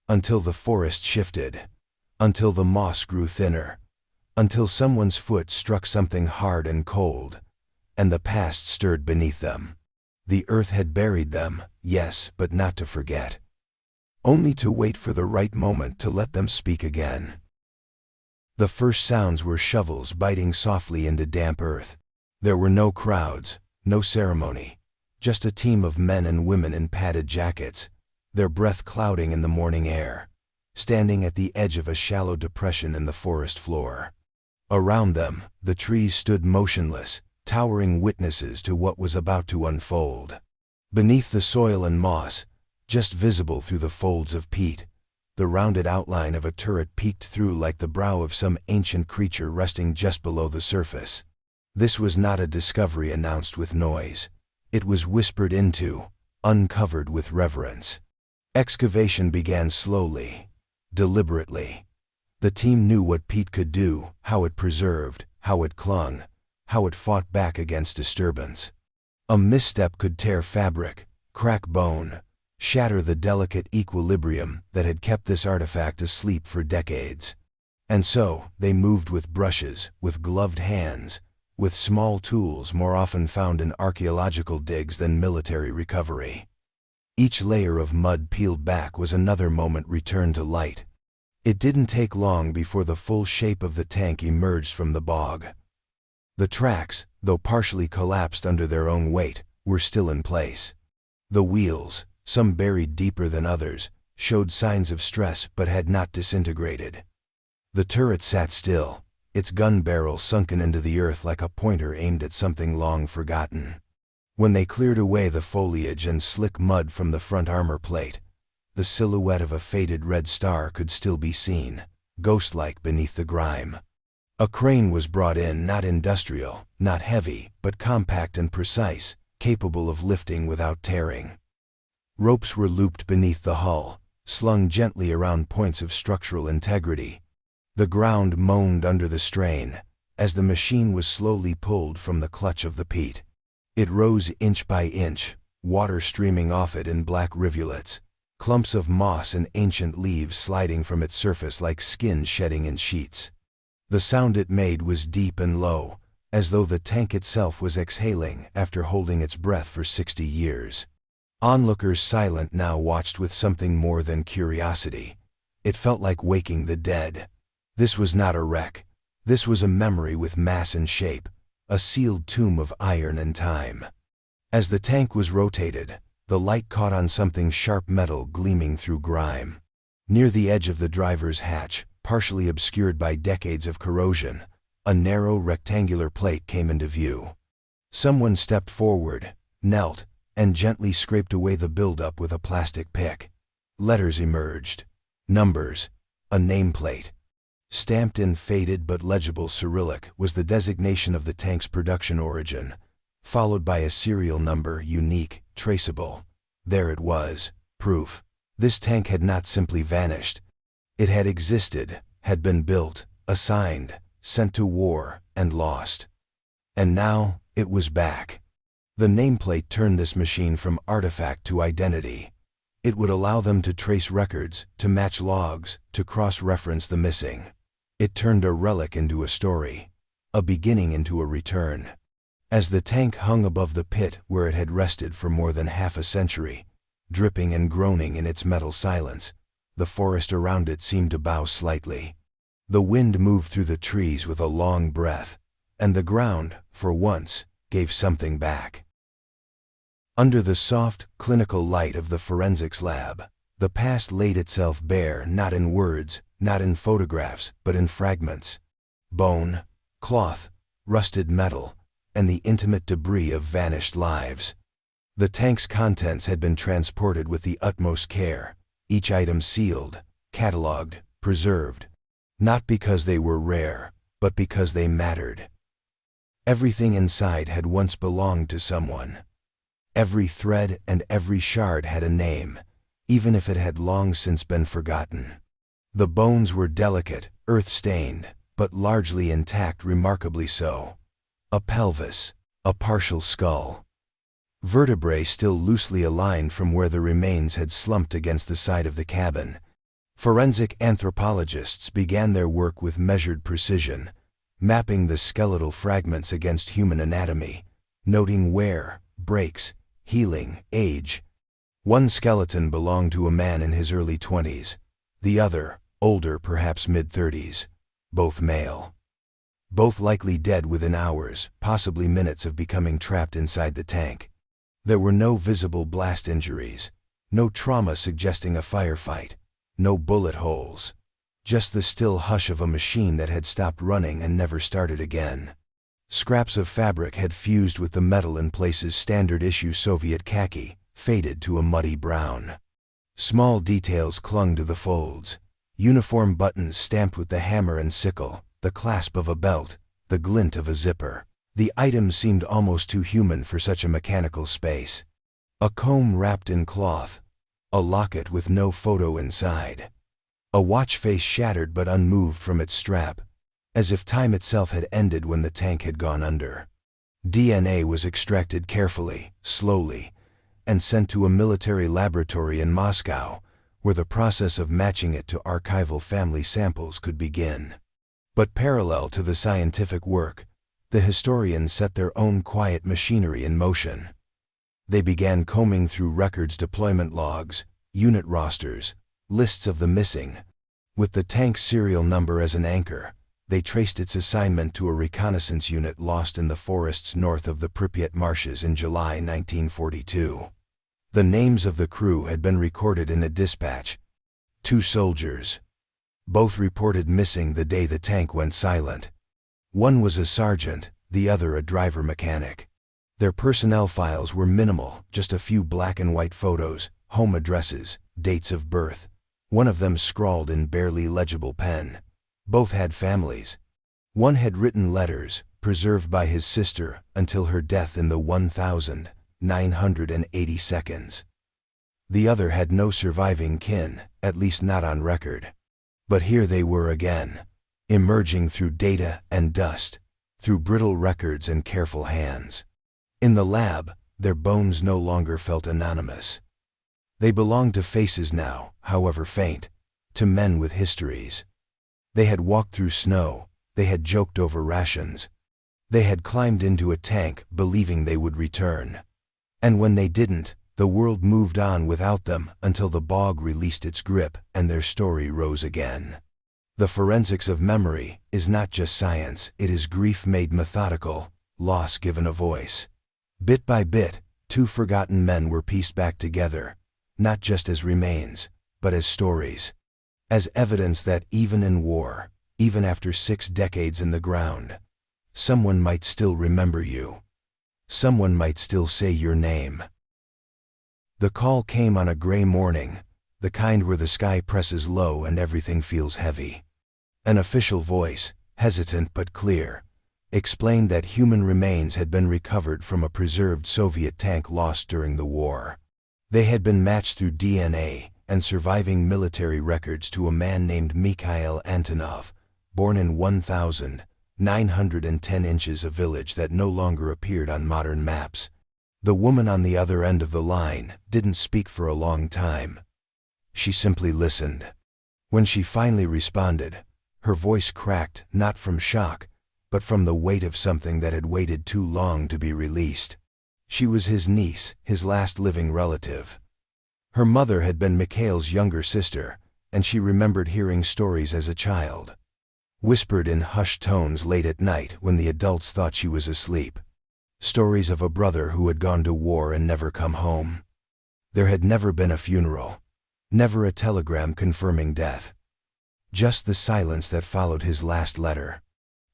Until the forest shifted. Until the moss grew thinner. Until someone's foot struck something hard and cold, and the past stirred beneath them. The earth had buried them, yes, but not to forget. Only to wait for the right moment to let them speak again. The first sounds were shovels biting softly into damp earth. There were no crowds, no ceremony, just a team of men and women in padded jackets, their breath clouding in the morning air, standing at the edge of a shallow depression in the forest floor. Around them, the trees stood motionless, towering witnesses to what was about to unfold. Beneath the soil and moss, just visible through the folds of peat, the rounded outline of a turret peeked through like the brow of some ancient creature resting just below the surface. This was not a discovery announced with noise. It was whispered into, uncovered with reverence. Excavation began slowly, deliberately. The team knew what peat could do, how it preserved, how it clung, how it fought back against disturbance. A misstep could tear fabric, crack bone, shatter the delicate equilibrium that had kept this artifact asleep for decades. And so, they moved with brushes, with gloved hands, with small tools more often found in archaeological digs than military recovery. Each layer of mud peeled back was another moment returned to light. It didn't take long before the full shape of the tank emerged from the bog. The tracks, though partially collapsed under their own weight, were still in place. The wheels, some buried deeper than others, showed signs of stress but had not disintegrated. The turret sat still, its gun barrel sunken into the earth like a pointer aimed at something long forgotten. When they cleared away the foliage and slick mud from the front armor plate, the silhouette of a faded red star could still be seen, ghost-like beneath the grime. A crane was brought in, not industrial, not heavy, but compact and precise, capable of lifting without tearing. Ropes were looped beneath the hull, slung gently around points of structural integrity. The ground moaned under the strain, as the machine was slowly pulled from the clutch of the peat. It rose inch by inch, water streaming off it in black rivulets, clumps of moss and ancient leaves sliding from its surface like skin shedding in sheets. The sound it made was deep and low, as though the tank itself was exhaling after holding its breath for 60 years. Onlookers silent now watched with something more than curiosity. It felt like waking the dead. This was not a wreck. This was a memory with mass and shape, a sealed tomb of iron and time. As the tank was rotated, the light caught on something sharp metal gleaming through grime. Near the edge of the driver's hatch, partially obscured by decades of corrosion, a narrow rectangular plate came into view. Someone stepped forward, knelt, and gently scraped away the buildup with a plastic pick. Letters emerged. Numbers. A nameplate. Stamped in faded but legible Cyrillic was the designation of the tank's production origin, followed by a serial number, unique, traceable. There it was, proof. This tank had not simply vanished. It had existed, had been built, assigned, sent to war, and lost. And now, it was back. The nameplate turned this machine from artifact to identity. It would allow them to trace records, to match logs, to cross-reference the missing. It turned a relic into a story, a beginning into a return. As the tank hung above the pit where it had rested for more than half a century, dripping and groaning in its metal silence, the forest around it seemed to bow slightly. The wind moved through the trees with a long breath, and the ground, for once, gave something back. Under the soft, clinical light of the forensics lab, the past laid itself bare, not in words, not in photographs, but in fragments. Bone, cloth, rusted metal, and the intimate debris of vanished lives. The tank's contents had been transported with the utmost care, each item sealed, catalogued, preserved, not because they were rare, but because they mattered. Everything inside had once belonged to someone. Every thread and every shard had a name, even if it had long since been forgotten. The bones were delicate, earth-stained, but largely intact, remarkably so. A pelvis, a partial skull. Vertebrae still loosely aligned from where the remains had slumped against the side of the cabin. Forensic anthropologists began their work with measured precision, mapping the skeletal fragments against human anatomy, noting wear, breaks, healing, age. One skeleton belonged to a man in his early 20s, the other, older, perhaps mid-30s, both male. Both likely dead within hours, possibly minutes of becoming trapped inside the tank. There were no visible blast injuries, no trauma suggesting a firefight, no bullet holes. Just the still hush of a machine that had stopped running and never started again. Scraps of fabric had fused with the metal in places. Standard-issue Soviet khaki, faded to a muddy brown. Small details clung to the folds. Uniform buttons stamped with the hammer and sickle, the clasp of a belt, the glint of a zipper. The items seemed almost too human for such a mechanical space. A comb wrapped in cloth. A locket with no photo inside. A watch face shattered but unmoved from its strap, as if time itself had ended when the tank had gone under. DNA was extracted carefully, slowly, and sent to a military laboratory in Moscow, where the process of matching it to archival family samples could begin. But parallel to the scientific work, the historians set their own quiet machinery in motion. They began combing through records, deployment logs, unit rosters, lists of the missing. With the tank's serial number as an anchor, they traced its assignment to a reconnaissance unit lost in the forests north of the Pripyat marshes in July 1942. The names of the crew had been recorded in a dispatch. 2 soldiers. Both reported missing the day the tank went silent. One was a sergeant, the other a driver mechanic. Their personnel files were minimal, just a few black and white photos, home addresses, dates of birth. One of them scrawled in barely legible pen. Both had families. One had written letters, preserved by his sister until her death in the 1,980 seconds. The other had no surviving kin, at least not on record. But here they were again, emerging through data and dust, through brittle records and careful hands. In the lab, their bones no longer felt anonymous. They belonged to faces now, however faint, to men with histories. They had walked through snow, they had joked over rations. They had climbed into a tank believing they would return. And when they didn't, the world moved on without them until the bog released its grip and their story rose again. The forensics of memory is not just science, it is grief made methodical, loss given a voice. Bit by bit, 2 forgotten men were pieced back together, not just as remains, but as stories. As evidence that even in war, even after 6 decades in the ground, someone might still remember you. Someone might still say your name. The call came on a gray morning, the kind where the sky presses low and everything feels heavy. An official voice, hesitant but clear, explained that human remains had been recovered from a preserved Soviet tank lost during the war. They had been matched through DNA and surviving military records to a man named Mikhail Antonov, born in 1,910 inches, a village that no longer appeared on modern maps. The woman on the other end of the line didn't speak for a long time. She simply listened. When she finally responded, her voice cracked not from shock, but from the weight of something that had waited too long to be released. She was his niece, his last living relative. Her mother had been Mikhail's younger sister, and she remembered hearing stories as a child, whispered in hushed tones late at night when the adults thought she was asleep. Stories of a brother who had gone to war and never come home. There had never been a funeral, never a telegram confirming death. Just the silence that followed his last letter.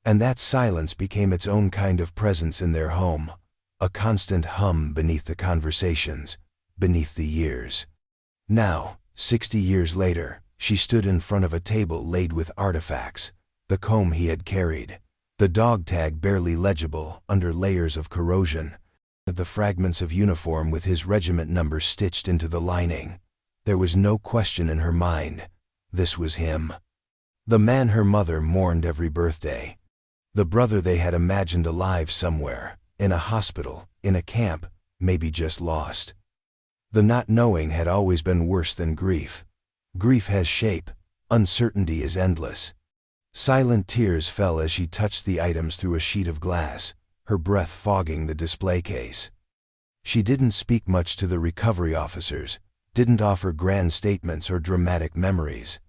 And that silence became its own kind of presence in their home, a constant hum beneath the conversations, beneath the years. Now, 60 years later, she stood in front of a table laid with artifacts, the comb he had carried, the dog tag barely legible under layers of corrosion, the fragments of uniform with his regiment number stitched into the lining. There was no question in her mind. This was him. The man her mother mourned every birthday. The brother they had imagined alive somewhere, in a hospital, in a camp, maybe just lost. The not knowing had always been worse than grief. Grief has shape, uncertainty is endless. Silent tears fell as she touched the items through a sheet of glass, her breath fogging the display case. She didn't speak much to the recovery officers, didn't offer grand statements or dramatic memories.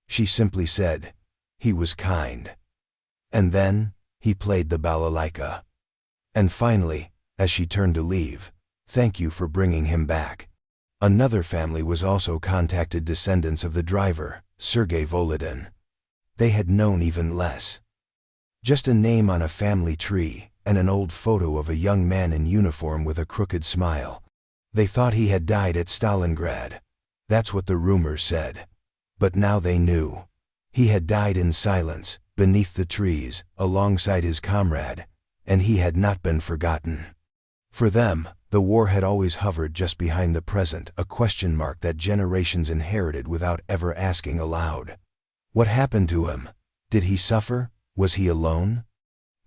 She simply said, "He was kind." And then, he played the balalaika. And finally, as she turned to leave, "Thank you for bringing him back." Another family was also contacted, descendants of the driver, Sergei Volodin. They had known even less. Just a name on a family tree, and an old photo of a young man in uniform with a crooked smile. They thought he had died at Stalingrad. That's what the rumors said. But now they knew. He had died in silence, beneath the trees, alongside his comrade, and he had not been forgotten. For them, the war had always hovered just behind the present, a question mark that generations inherited without ever asking aloud. What happened to him? Did he suffer? Was he alone?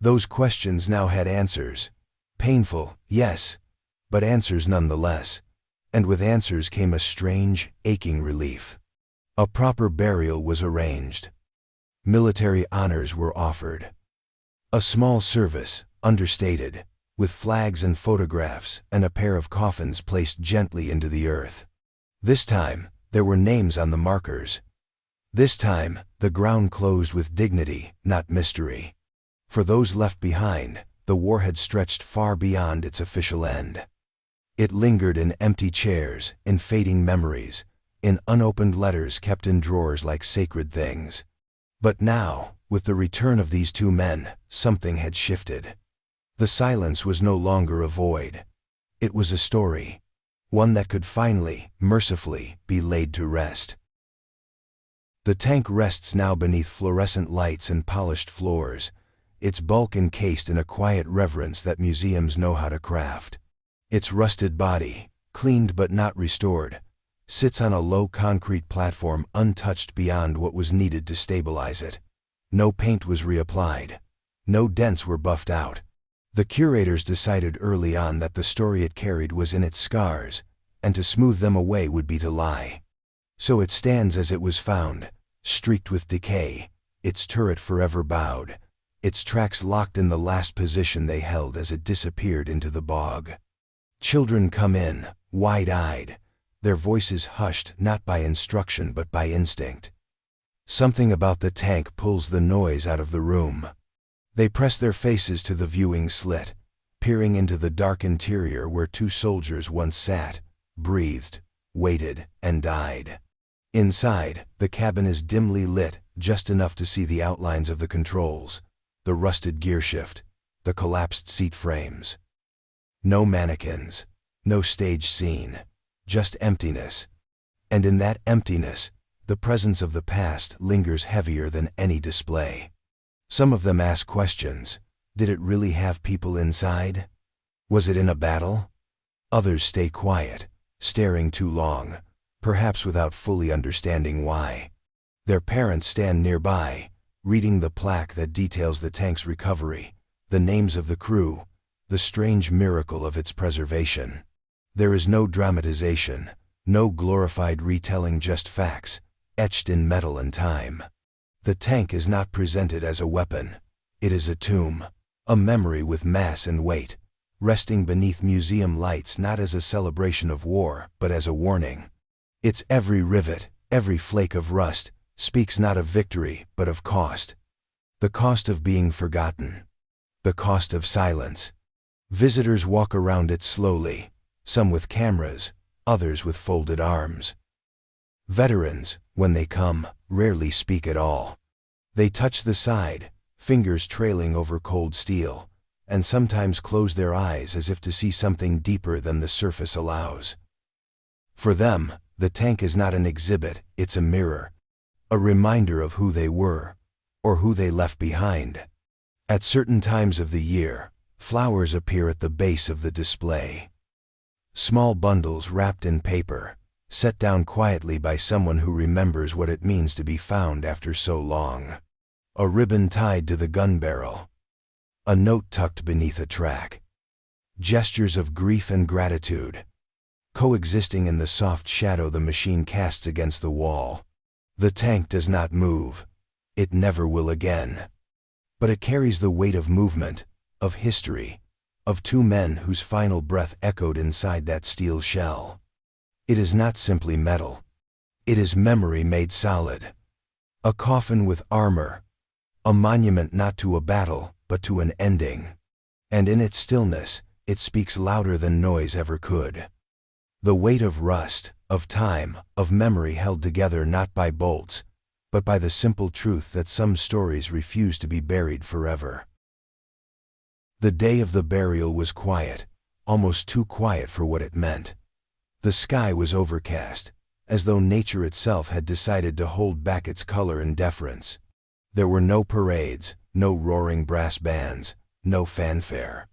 Those questions now had answers. Painful, yes, but answers nonetheless. And with answers came a strange, aching relief. A proper burial was arranged. Military honors were offered. A small service, understated, with flags and photographs and a pair of coffins placed gently into the earth. This time, there were names on the markers. This time, the ground closed with dignity, not mystery. For those left behind, the war had stretched far beyond its official end. It lingered in empty chairs, in fading memories, in unopened letters kept in drawers like sacred things. But now, with the return of these two men, something had shifted. The silence was no longer a void. It was a story. One that could finally, mercifully, be laid to rest. The tank rests now beneath fluorescent lights and polished floors, its bulk encased in a quiet reverence that museums know how to craft. Its rusted body, cleaned but not restored, sits on a low concrete platform untouched beyond what was needed to stabilize it. No paint was reapplied. No dents were buffed out. The curators decided early on that the story it carried was in its scars, and to smooth them away would be to lie. So it stands as it was found, streaked with decay, its turret forever bowed, its tracks locked in the last position they held as it disappeared into the bog. Children come in, wide-eyed, their voices hushed not by instruction but by instinct. Something about the tank pulls the noise out of the room. They press their faces to the viewing slit, peering into the dark interior where two soldiers once sat, breathed, waited, and died. Inside, the cabin is dimly lit, just enough to see the outlines of the controls, the rusted gearshift, the collapsed seat frames. No mannequins, no stage scene, just emptiness. And in that emptiness, the presence of the past lingers heavier than any display. Some of them ask questions. Did it really have people inside? Was it in a battle? Others stay quiet, staring too long, perhaps without fully understanding why. Their parents stand nearby, reading the plaque that details the tank's recovery, the names of the crew, the strange miracle of its preservation. There is no dramatization, no glorified retelling, just facts, etched in metal and time. The tank is not presented as a weapon. It is a tomb, a memory with mass and weight, resting beneath museum lights not as a celebration of war, but as a warning. Its every rivet, every flake of rust, speaks not of victory, but of cost. The cost of being forgotten. The cost of silence. Visitors walk around it slowly, some with cameras, others with folded arms. Veterans, when they come, rarely speak at all. They touch the side, fingers trailing over cold steel, and sometimes close their eyes as if to see something deeper than the surface allows. For them, the tank is not an exhibit, it's a mirror, a reminder of who they were, or who they left behind. At certain times of the year, flowers appear at the base of the display. Small bundles wrapped in paper, set down quietly by someone who remembers what it means to be found after so long. A ribbon tied to the gun barrel. A note tucked beneath a track. Gestures of grief and gratitude, coexisting in the soft shadow the machine casts against the wall. The tank does not move. It never will again. But it carries the weight of movement, of history, of two men whose final breath echoed inside that steel shell. It is not simply metal. It is memory made solid. A coffin with armor. A monument not to a battle, but to an ending. And in its stillness, it speaks louder than noise ever could. The weight of rust, of time, of memory held together not by bolts, but by the simple truth that some stories refuse to be buried forever. The day of the burial was quiet, almost too quiet for what it meant. The sky was overcast, as though nature itself had decided to hold back its color and deference. There were no parades, no roaring brass bands, no fanfare.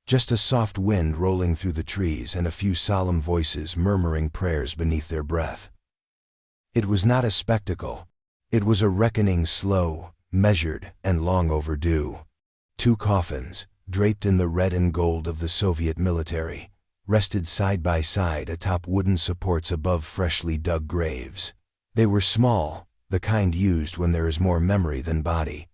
Just a soft wind rolling through the trees and a few solemn voices murmuring prayers beneath their breath. It was not a spectacle. It was a reckoning, slow, measured, and long overdue. 2 coffins, draped in the red and gold of the Soviet military, rested side by side atop wooden supports above freshly dug graves. They were small, the kind used when there is more memory than body.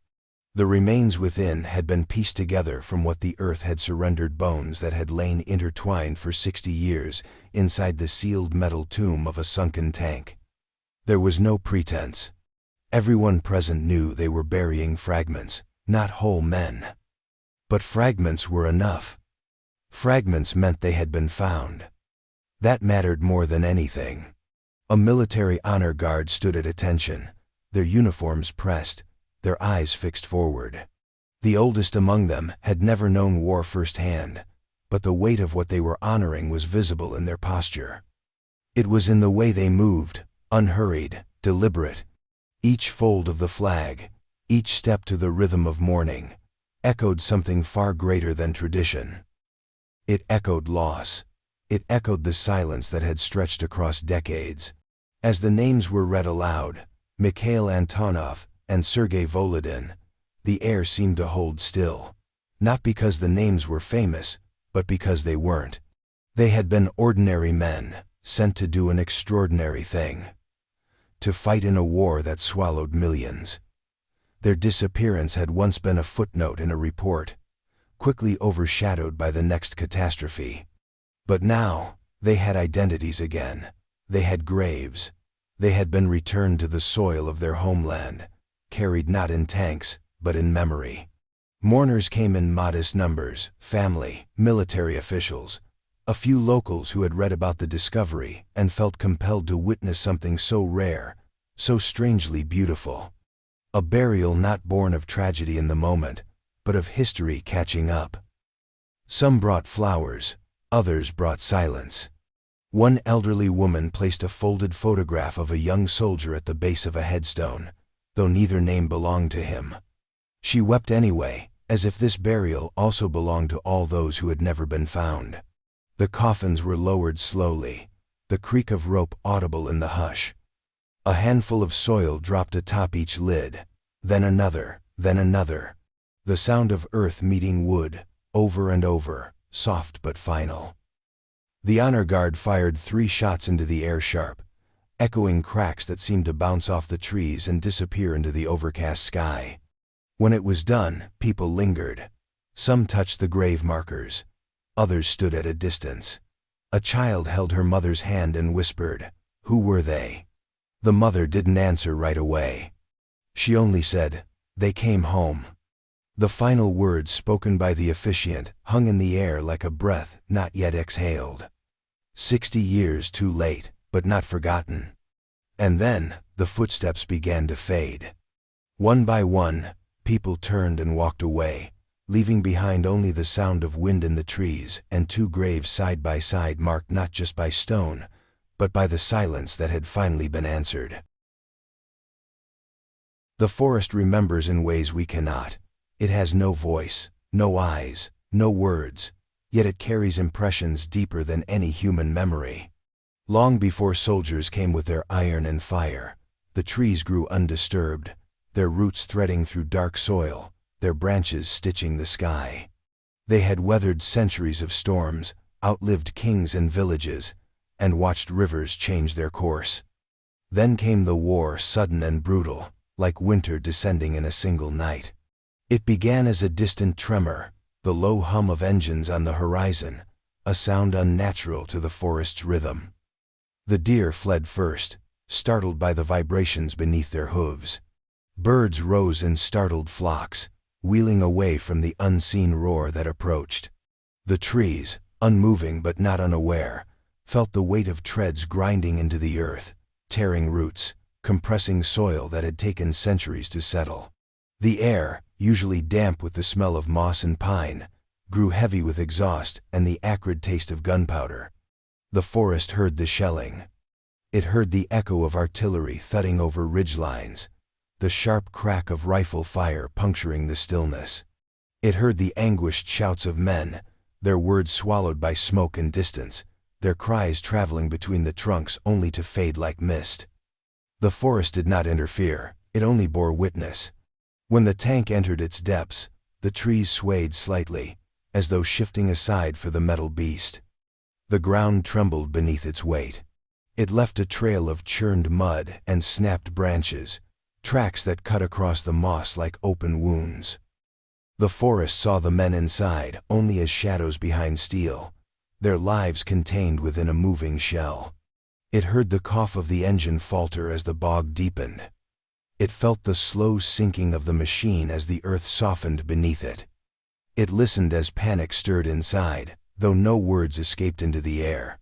The remains within had been pieced together from what the earth had surrendered, bones that had lain intertwined for 60 years inside the sealed metal tomb of a sunken tank. There was no pretense. Everyone present knew they were burying fragments, not whole men. But fragments were enough. Fragments meant they had been found. That mattered more than anything. A military honor guard stood at attention, their uniforms pressed, their eyes fixed forward. The oldest among them had never known war firsthand, but the weight of what they were honoring was visible in their posture. It was in the way they moved, unhurried, deliberate. Each fold of the flag, each step to the rhythm of mourning, echoed something far greater than tradition. It echoed loss. It echoed the silence that had stretched across decades. As the names were read aloud, Mikhail Antonov and Sergei Volodin, the air seemed to hold still. Not because the names were famous, but because they weren't. They had been ordinary men, sent to do an extraordinary thing. To fight in a war that swallowed millions. Their disappearance had once been a footnote in a report, quickly overshadowed by the next catastrophe. But now, they had identities again. They had graves. They had been returned to the soil of their homeland, carried not in tanks, but in memory. Mourners came in modest numbers, family, military officials, a few locals who had read about the discovery and felt compelled to witness something so rare, so strangely beautiful. A burial not born of tragedy in the moment, but of history catching up. Some brought flowers, others brought silence. One elderly woman placed a folded photograph of a young soldier at the base of a headstone, though neither name belonged to him. She wept anyway, as if this burial also belonged to all those who had never been found. The coffins were lowered slowly, the creak of rope audible in the hush. A handful of soil dropped atop each lid, then another, then another. The sound of earth meeting wood, over and over, soft but final. The honor guard fired 3 shots into the air, sharp, echoing cracks that seemed to bounce off the trees and disappear into the overcast sky. When it was done, people lingered. Some touched the grave markers. Others stood at a distance. A child held her mother's hand and whispered, "Who were they?" The mother didn't answer right away. She only said, "They came home." The final words spoken by the officiant hung in the air like a breath not yet exhaled. 60 years too late, but not forgotten. And then, the footsteps began to fade. One by one, people turned and walked away, leaving behind only the sound of wind in the trees and 2 graves side by side, marked not just by stone, but by the silence that had finally been answered. The forest remembers in ways we cannot. It has no voice, no eyes, no words, yet it carries impressions deeper than any human memory. Long before soldiers came with their iron and fire, the trees grew undisturbed, their roots threading through dark soil, their branches stitching the sky. They had weathered centuries of storms, outlived kings and villages, and watched rivers change their course. Then came the war, sudden and brutal, like winter descending in a single night. It began as a distant tremor, the low hum of engines on the horizon, a sound unnatural to the forest's rhythm. The deer fled first, startled by the vibrations beneath their hooves. Birds rose in startled flocks, wheeling away from the unseen roar that approached. The trees, unmoving but not unaware, felt the weight of treads grinding into the earth, tearing roots, compressing soil that had taken centuries to settle. The air, usually damp with the smell of moss and pine, grew heavy with exhaust and the acrid taste of gunpowder. The forest heard the shelling. It heard the echo of artillery thudding over ridgelines, the sharp crack of rifle fire puncturing the stillness. It heard the anguished shouts of men, their words swallowed by smoke and distance, their cries traveling between the trunks only to fade like mist. The forest did not interfere, it only bore witness. When the tank entered its depths, the trees swayed slightly, as though shifting aside for the metal beast. The ground trembled beneath its weight. It left a trail of churned mud and snapped branches, tracks that cut across the moss like open wounds. The forest saw the men inside only as shadows behind steel, their lives contained within a moving shell. It heard the cough of the engine falter as the bog deepened. It felt the slow sinking of the machine as the earth softened beneath it. It listened as panic stirred inside, though no words escaped into the air.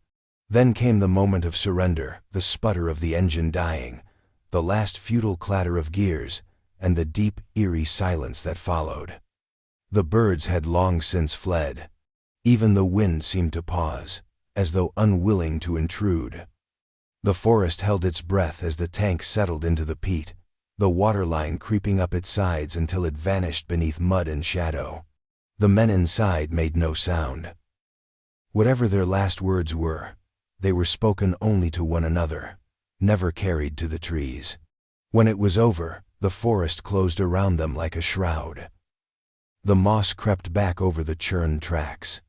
Then came the moment of surrender, the sputter of the engine dying, the last futile clatter of gears, and the deep, eerie silence that followed. The birds had long since fled. Even the wind seemed to pause, as though unwilling to intrude. The forest held its breath as the tank settled into the peat, the waterline creeping up its sides until it vanished beneath mud and shadow. The men inside made no sound. Whatever their last words were, they were spoken only to one another, never carried to the trees. When it was over, the forest closed around them like a shroud. The moss crept back over the churned tracks.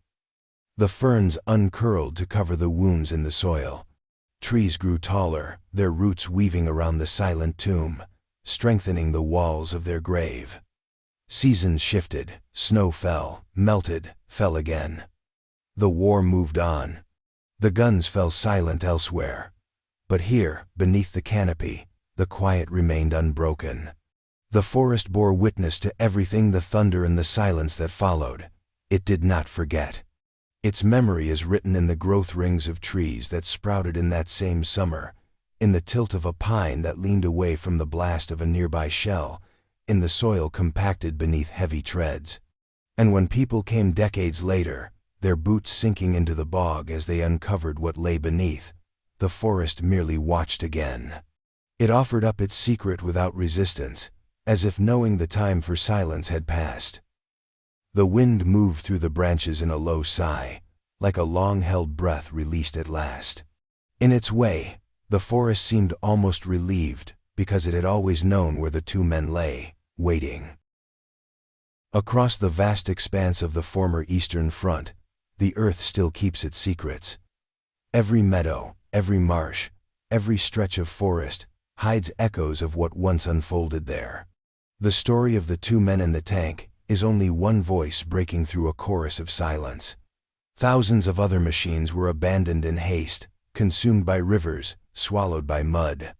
The ferns uncurled to cover the wounds in the soil. Trees grew taller, their roots weaving around the silent tomb, strengthening the walls of their grave. Seasons shifted, snow fell, melted, fell again. The war moved on. The guns fell silent elsewhere. But here, beneath the canopy, the quiet remained unbroken. The forest bore witness to everything, the thunder and the silence that followed. It did not forget. Its memory is written in the growth rings of trees that sprouted in that same summer, in the tilt of a pine that leaned away from the blast of a nearby shell, in the soil compacted beneath heavy treads. And when people came decades later, their boots sinking into the bog as they uncovered what lay beneath, the forest merely watched again. It offered up its secret without resistance, as if knowing the time for silence had passed. The wind moved through the branches in a low sigh, like a long-held breath released at last. In its way, the forest seemed almost relieved, because it had always known where the two men lay, waiting. Across the vast expanse of the former Eastern Front, the earth still keeps its secrets. Every meadow, every marsh, every stretch of forest hides echoes of what once unfolded there. The story of the two men in the tank is only one voice breaking through a chorus of silence. Thousands of other machines were abandoned in haste, consumed by rivers, swallowed by mud.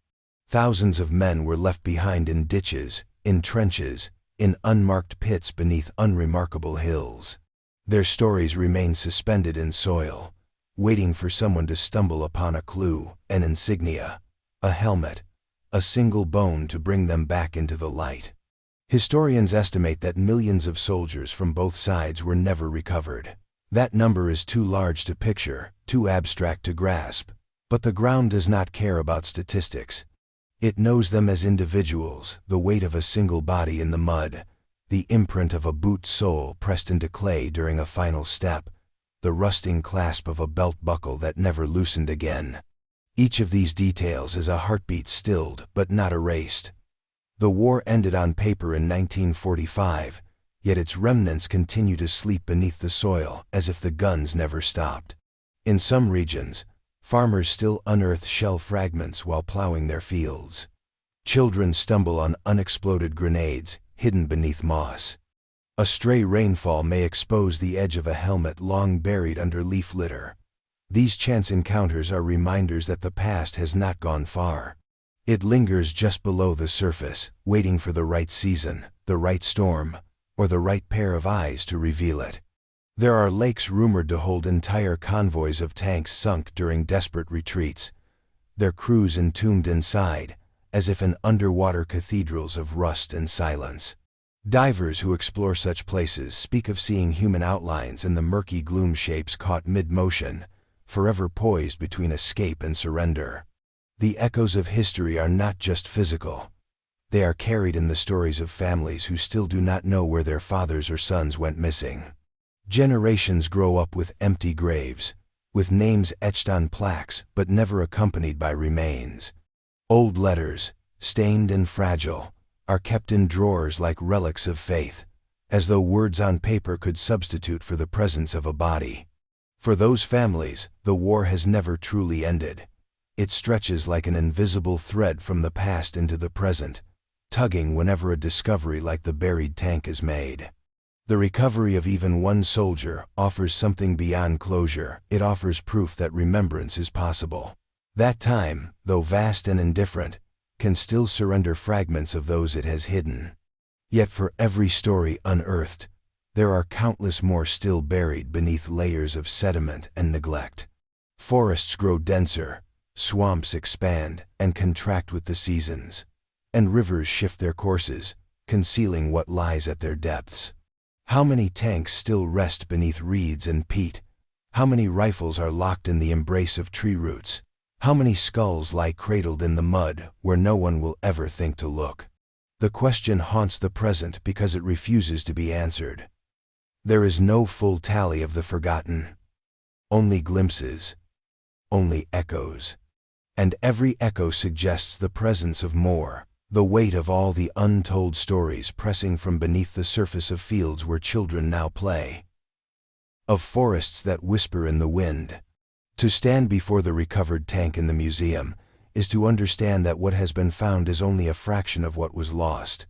Thousands of men were left behind in ditches, in trenches, in unmarked pits beneath unremarkable hills. Their stories remain suspended in soil, waiting for someone to stumble upon a clue, an insignia, a helmet, a single bone to bring them back into the light. Historians estimate that millions of soldiers from both sides were never recovered. That number is too large to picture, too abstract to grasp. But the ground does not care about statistics. It knows them as individuals, the weight of a single body in the mud, the imprint of a boot sole pressed into clay during a final step, the rusting clasp of a belt buckle that never loosened again. Each of these details is a heartbeat stilled but not erased. The war ended on paper in 1945, yet its remnants continue to sleep beneath the soil as if the guns never stopped. In some regions, farmers still unearth shell fragments while plowing their fields. Children stumble on unexploded grenades hidden beneath moss. A stray rainfall may expose the edge of a helmet long buried under leaf litter. These chance encounters are reminders that the past has not gone far. It lingers just below the surface, waiting for the right season, the right storm, or the right pair of eyes to reveal it. There are lakes rumored to hold entire convoys of tanks sunk during desperate retreats, their crews entombed inside, as if in underwater cathedrals of rust and silence. Divers who explore such places speak of seeing human outlines in the murky gloom, shapes caught mid-motion, forever poised between escape and surrender. The echoes of history are not just physical. They are carried in the stories of families who still do not know where their fathers or sons went missing. Generations grow up with empty graves, with names etched on plaques but never accompanied by remains. Old letters, stained and fragile, are kept in drawers like relics of faith, as though words on paper could substitute for the presence of a body. For those families, the war has never truly ended. It stretches like an invisible thread from the past into the present, tugging whenever a discovery like the buried tank is made. The recovery of even one soldier offers something beyond closure. It offers proof that remembrance is possible. That time, though vast and indifferent, can still surrender fragments of those it has hidden. Yet for every story unearthed, there are countless more still buried beneath layers of sediment and neglect. Forests grow denser, swamps expand and contract with the seasons, and rivers shift their courses, concealing what lies at their depths. How many tanks still rest beneath reeds and peat? How many rifles are locked in the embrace of tree roots? How many skulls lie cradled in the mud where no one will ever think to look? The question haunts the present because it refuses to be answered. There is no full tally of the forgotten. Only glimpses. Only echoes. And every echo suggests the presence of more. The weight of all the untold stories pressing from beneath the surface of fields where children now play. Of forests that whisper in the wind. To stand before the recovered tank in the museum is to understand that what has been found is only a fraction of what was lost.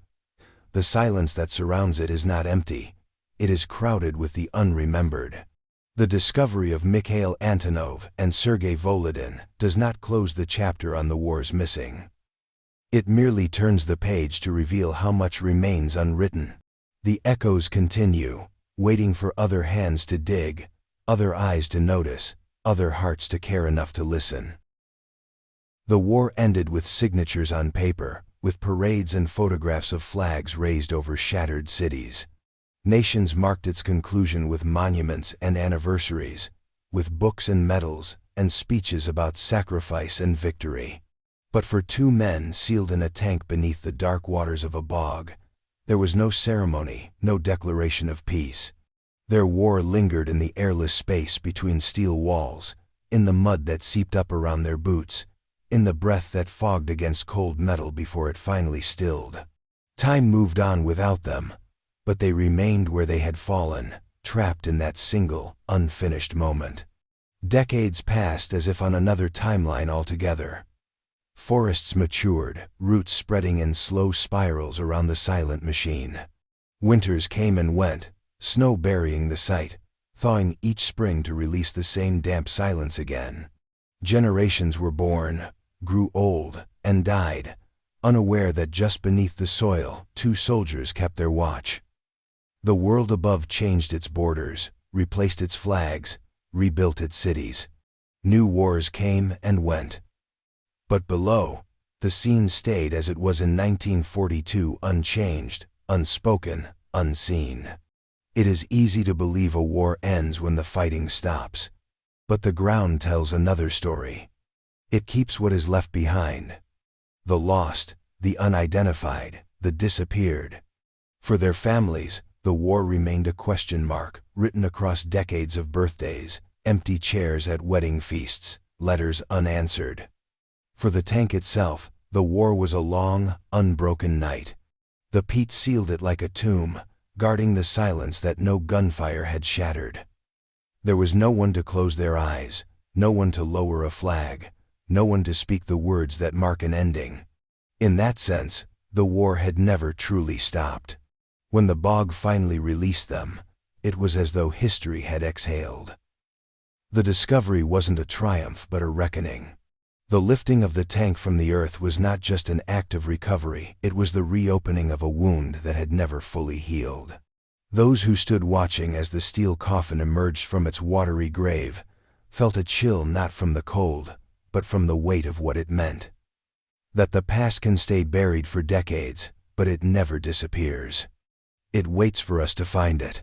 The silence that surrounds it is not empty. It is crowded with the unremembered. The discovery of Mikhail Antonov and Sergei Volodin does not close the chapter on the war's missing. It merely turns the page to reveal how much remains unwritten. The echoes continue, waiting for other hands to dig, other eyes to notice, other hearts to care enough to listen. The war ended with signatures on paper, with parades and photographs of flags raised over shattered cities. Nations marked its conclusion with monuments and anniversaries, with books and medals, and speeches about sacrifice and victory. But for two men sealed in a tank beneath the dark waters of a bog, there was no ceremony, no declaration of peace. Their war lingered in the airless space between steel walls, in the mud that seeped up around their boots, in the breath that fogged against cold metal before it finally stilled. Time moved on without them, but they remained where they had fallen, trapped in that single, unfinished moment. Decades passed as if on another timeline altogether. Forests matured, roots spreading in slow spirals around the silent machine. Winters came and went, snow burying the site, thawing each spring to release the same damp silence again. Generations were born, grew old, and died, unaware that just beneath the soil, two soldiers kept their watch. The world above changed its borders, replaced its flags, rebuilt its cities. New wars came and went. But below, the scene stayed as it was in 1942, unchanged, unspoken, unseen. It is easy to believe a war ends when the fighting stops. But the ground tells another story. It keeps what is left behind. The lost, the unidentified, the disappeared. For their families, the war remained a question mark, written across decades of birthdays, empty chairs at wedding feasts, letters unanswered. For the tank itself, the war was a long, unbroken night. The peat sealed it like a tomb, guarding the silence that no gunfire had shattered. There was no one to close their eyes, no one to lower a flag, no one to speak the words that mark an ending. In that sense, the war had never truly stopped. When the bog finally released them, it was as though history had exhaled. The discovery wasn't a triumph but a reckoning. The lifting of the tank from the earth was not just an act of recovery, it was the reopening of a wound that had never fully healed. Those who stood watching as the steel coffin emerged from its watery grave felt a chill not from the cold, but from the weight of what it meant. That the past can stay buried for decades, but it never disappears. It waits for us to find it.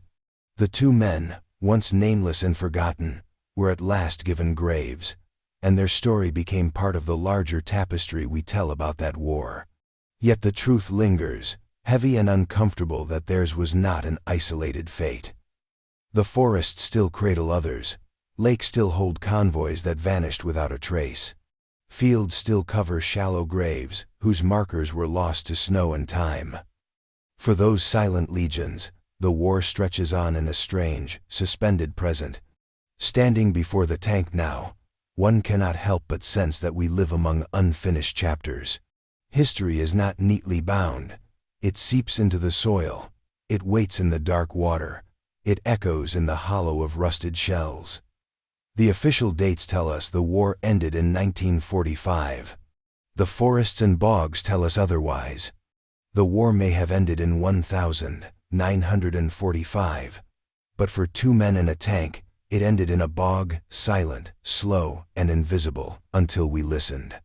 The two men, once nameless and forgotten, were at last given graves, and their story became part of the larger tapestry we tell about that war. Yet the truth lingers, heavy and uncomfortable, that theirs was not an isolated fate. The forests still cradle others, lakes still hold convoys that vanished without a trace. Fields still cover shallow graves, whose markers were lost to snow and time. For those silent legions, the war stretches on in a strange, suspended present. Standing before the tank now, one cannot help but sense that we live among unfinished chapters. History is not neatly bound. It seeps into the soil. It waits in the dark water. It echoes in the hollow of rusted shells. The official dates tell us the war ended in 1945. The forests and bogs tell us otherwise. The war may have ended in 1945, but for two men in a tank, it ended in a bog, silent, slow, and invisible, until we listened.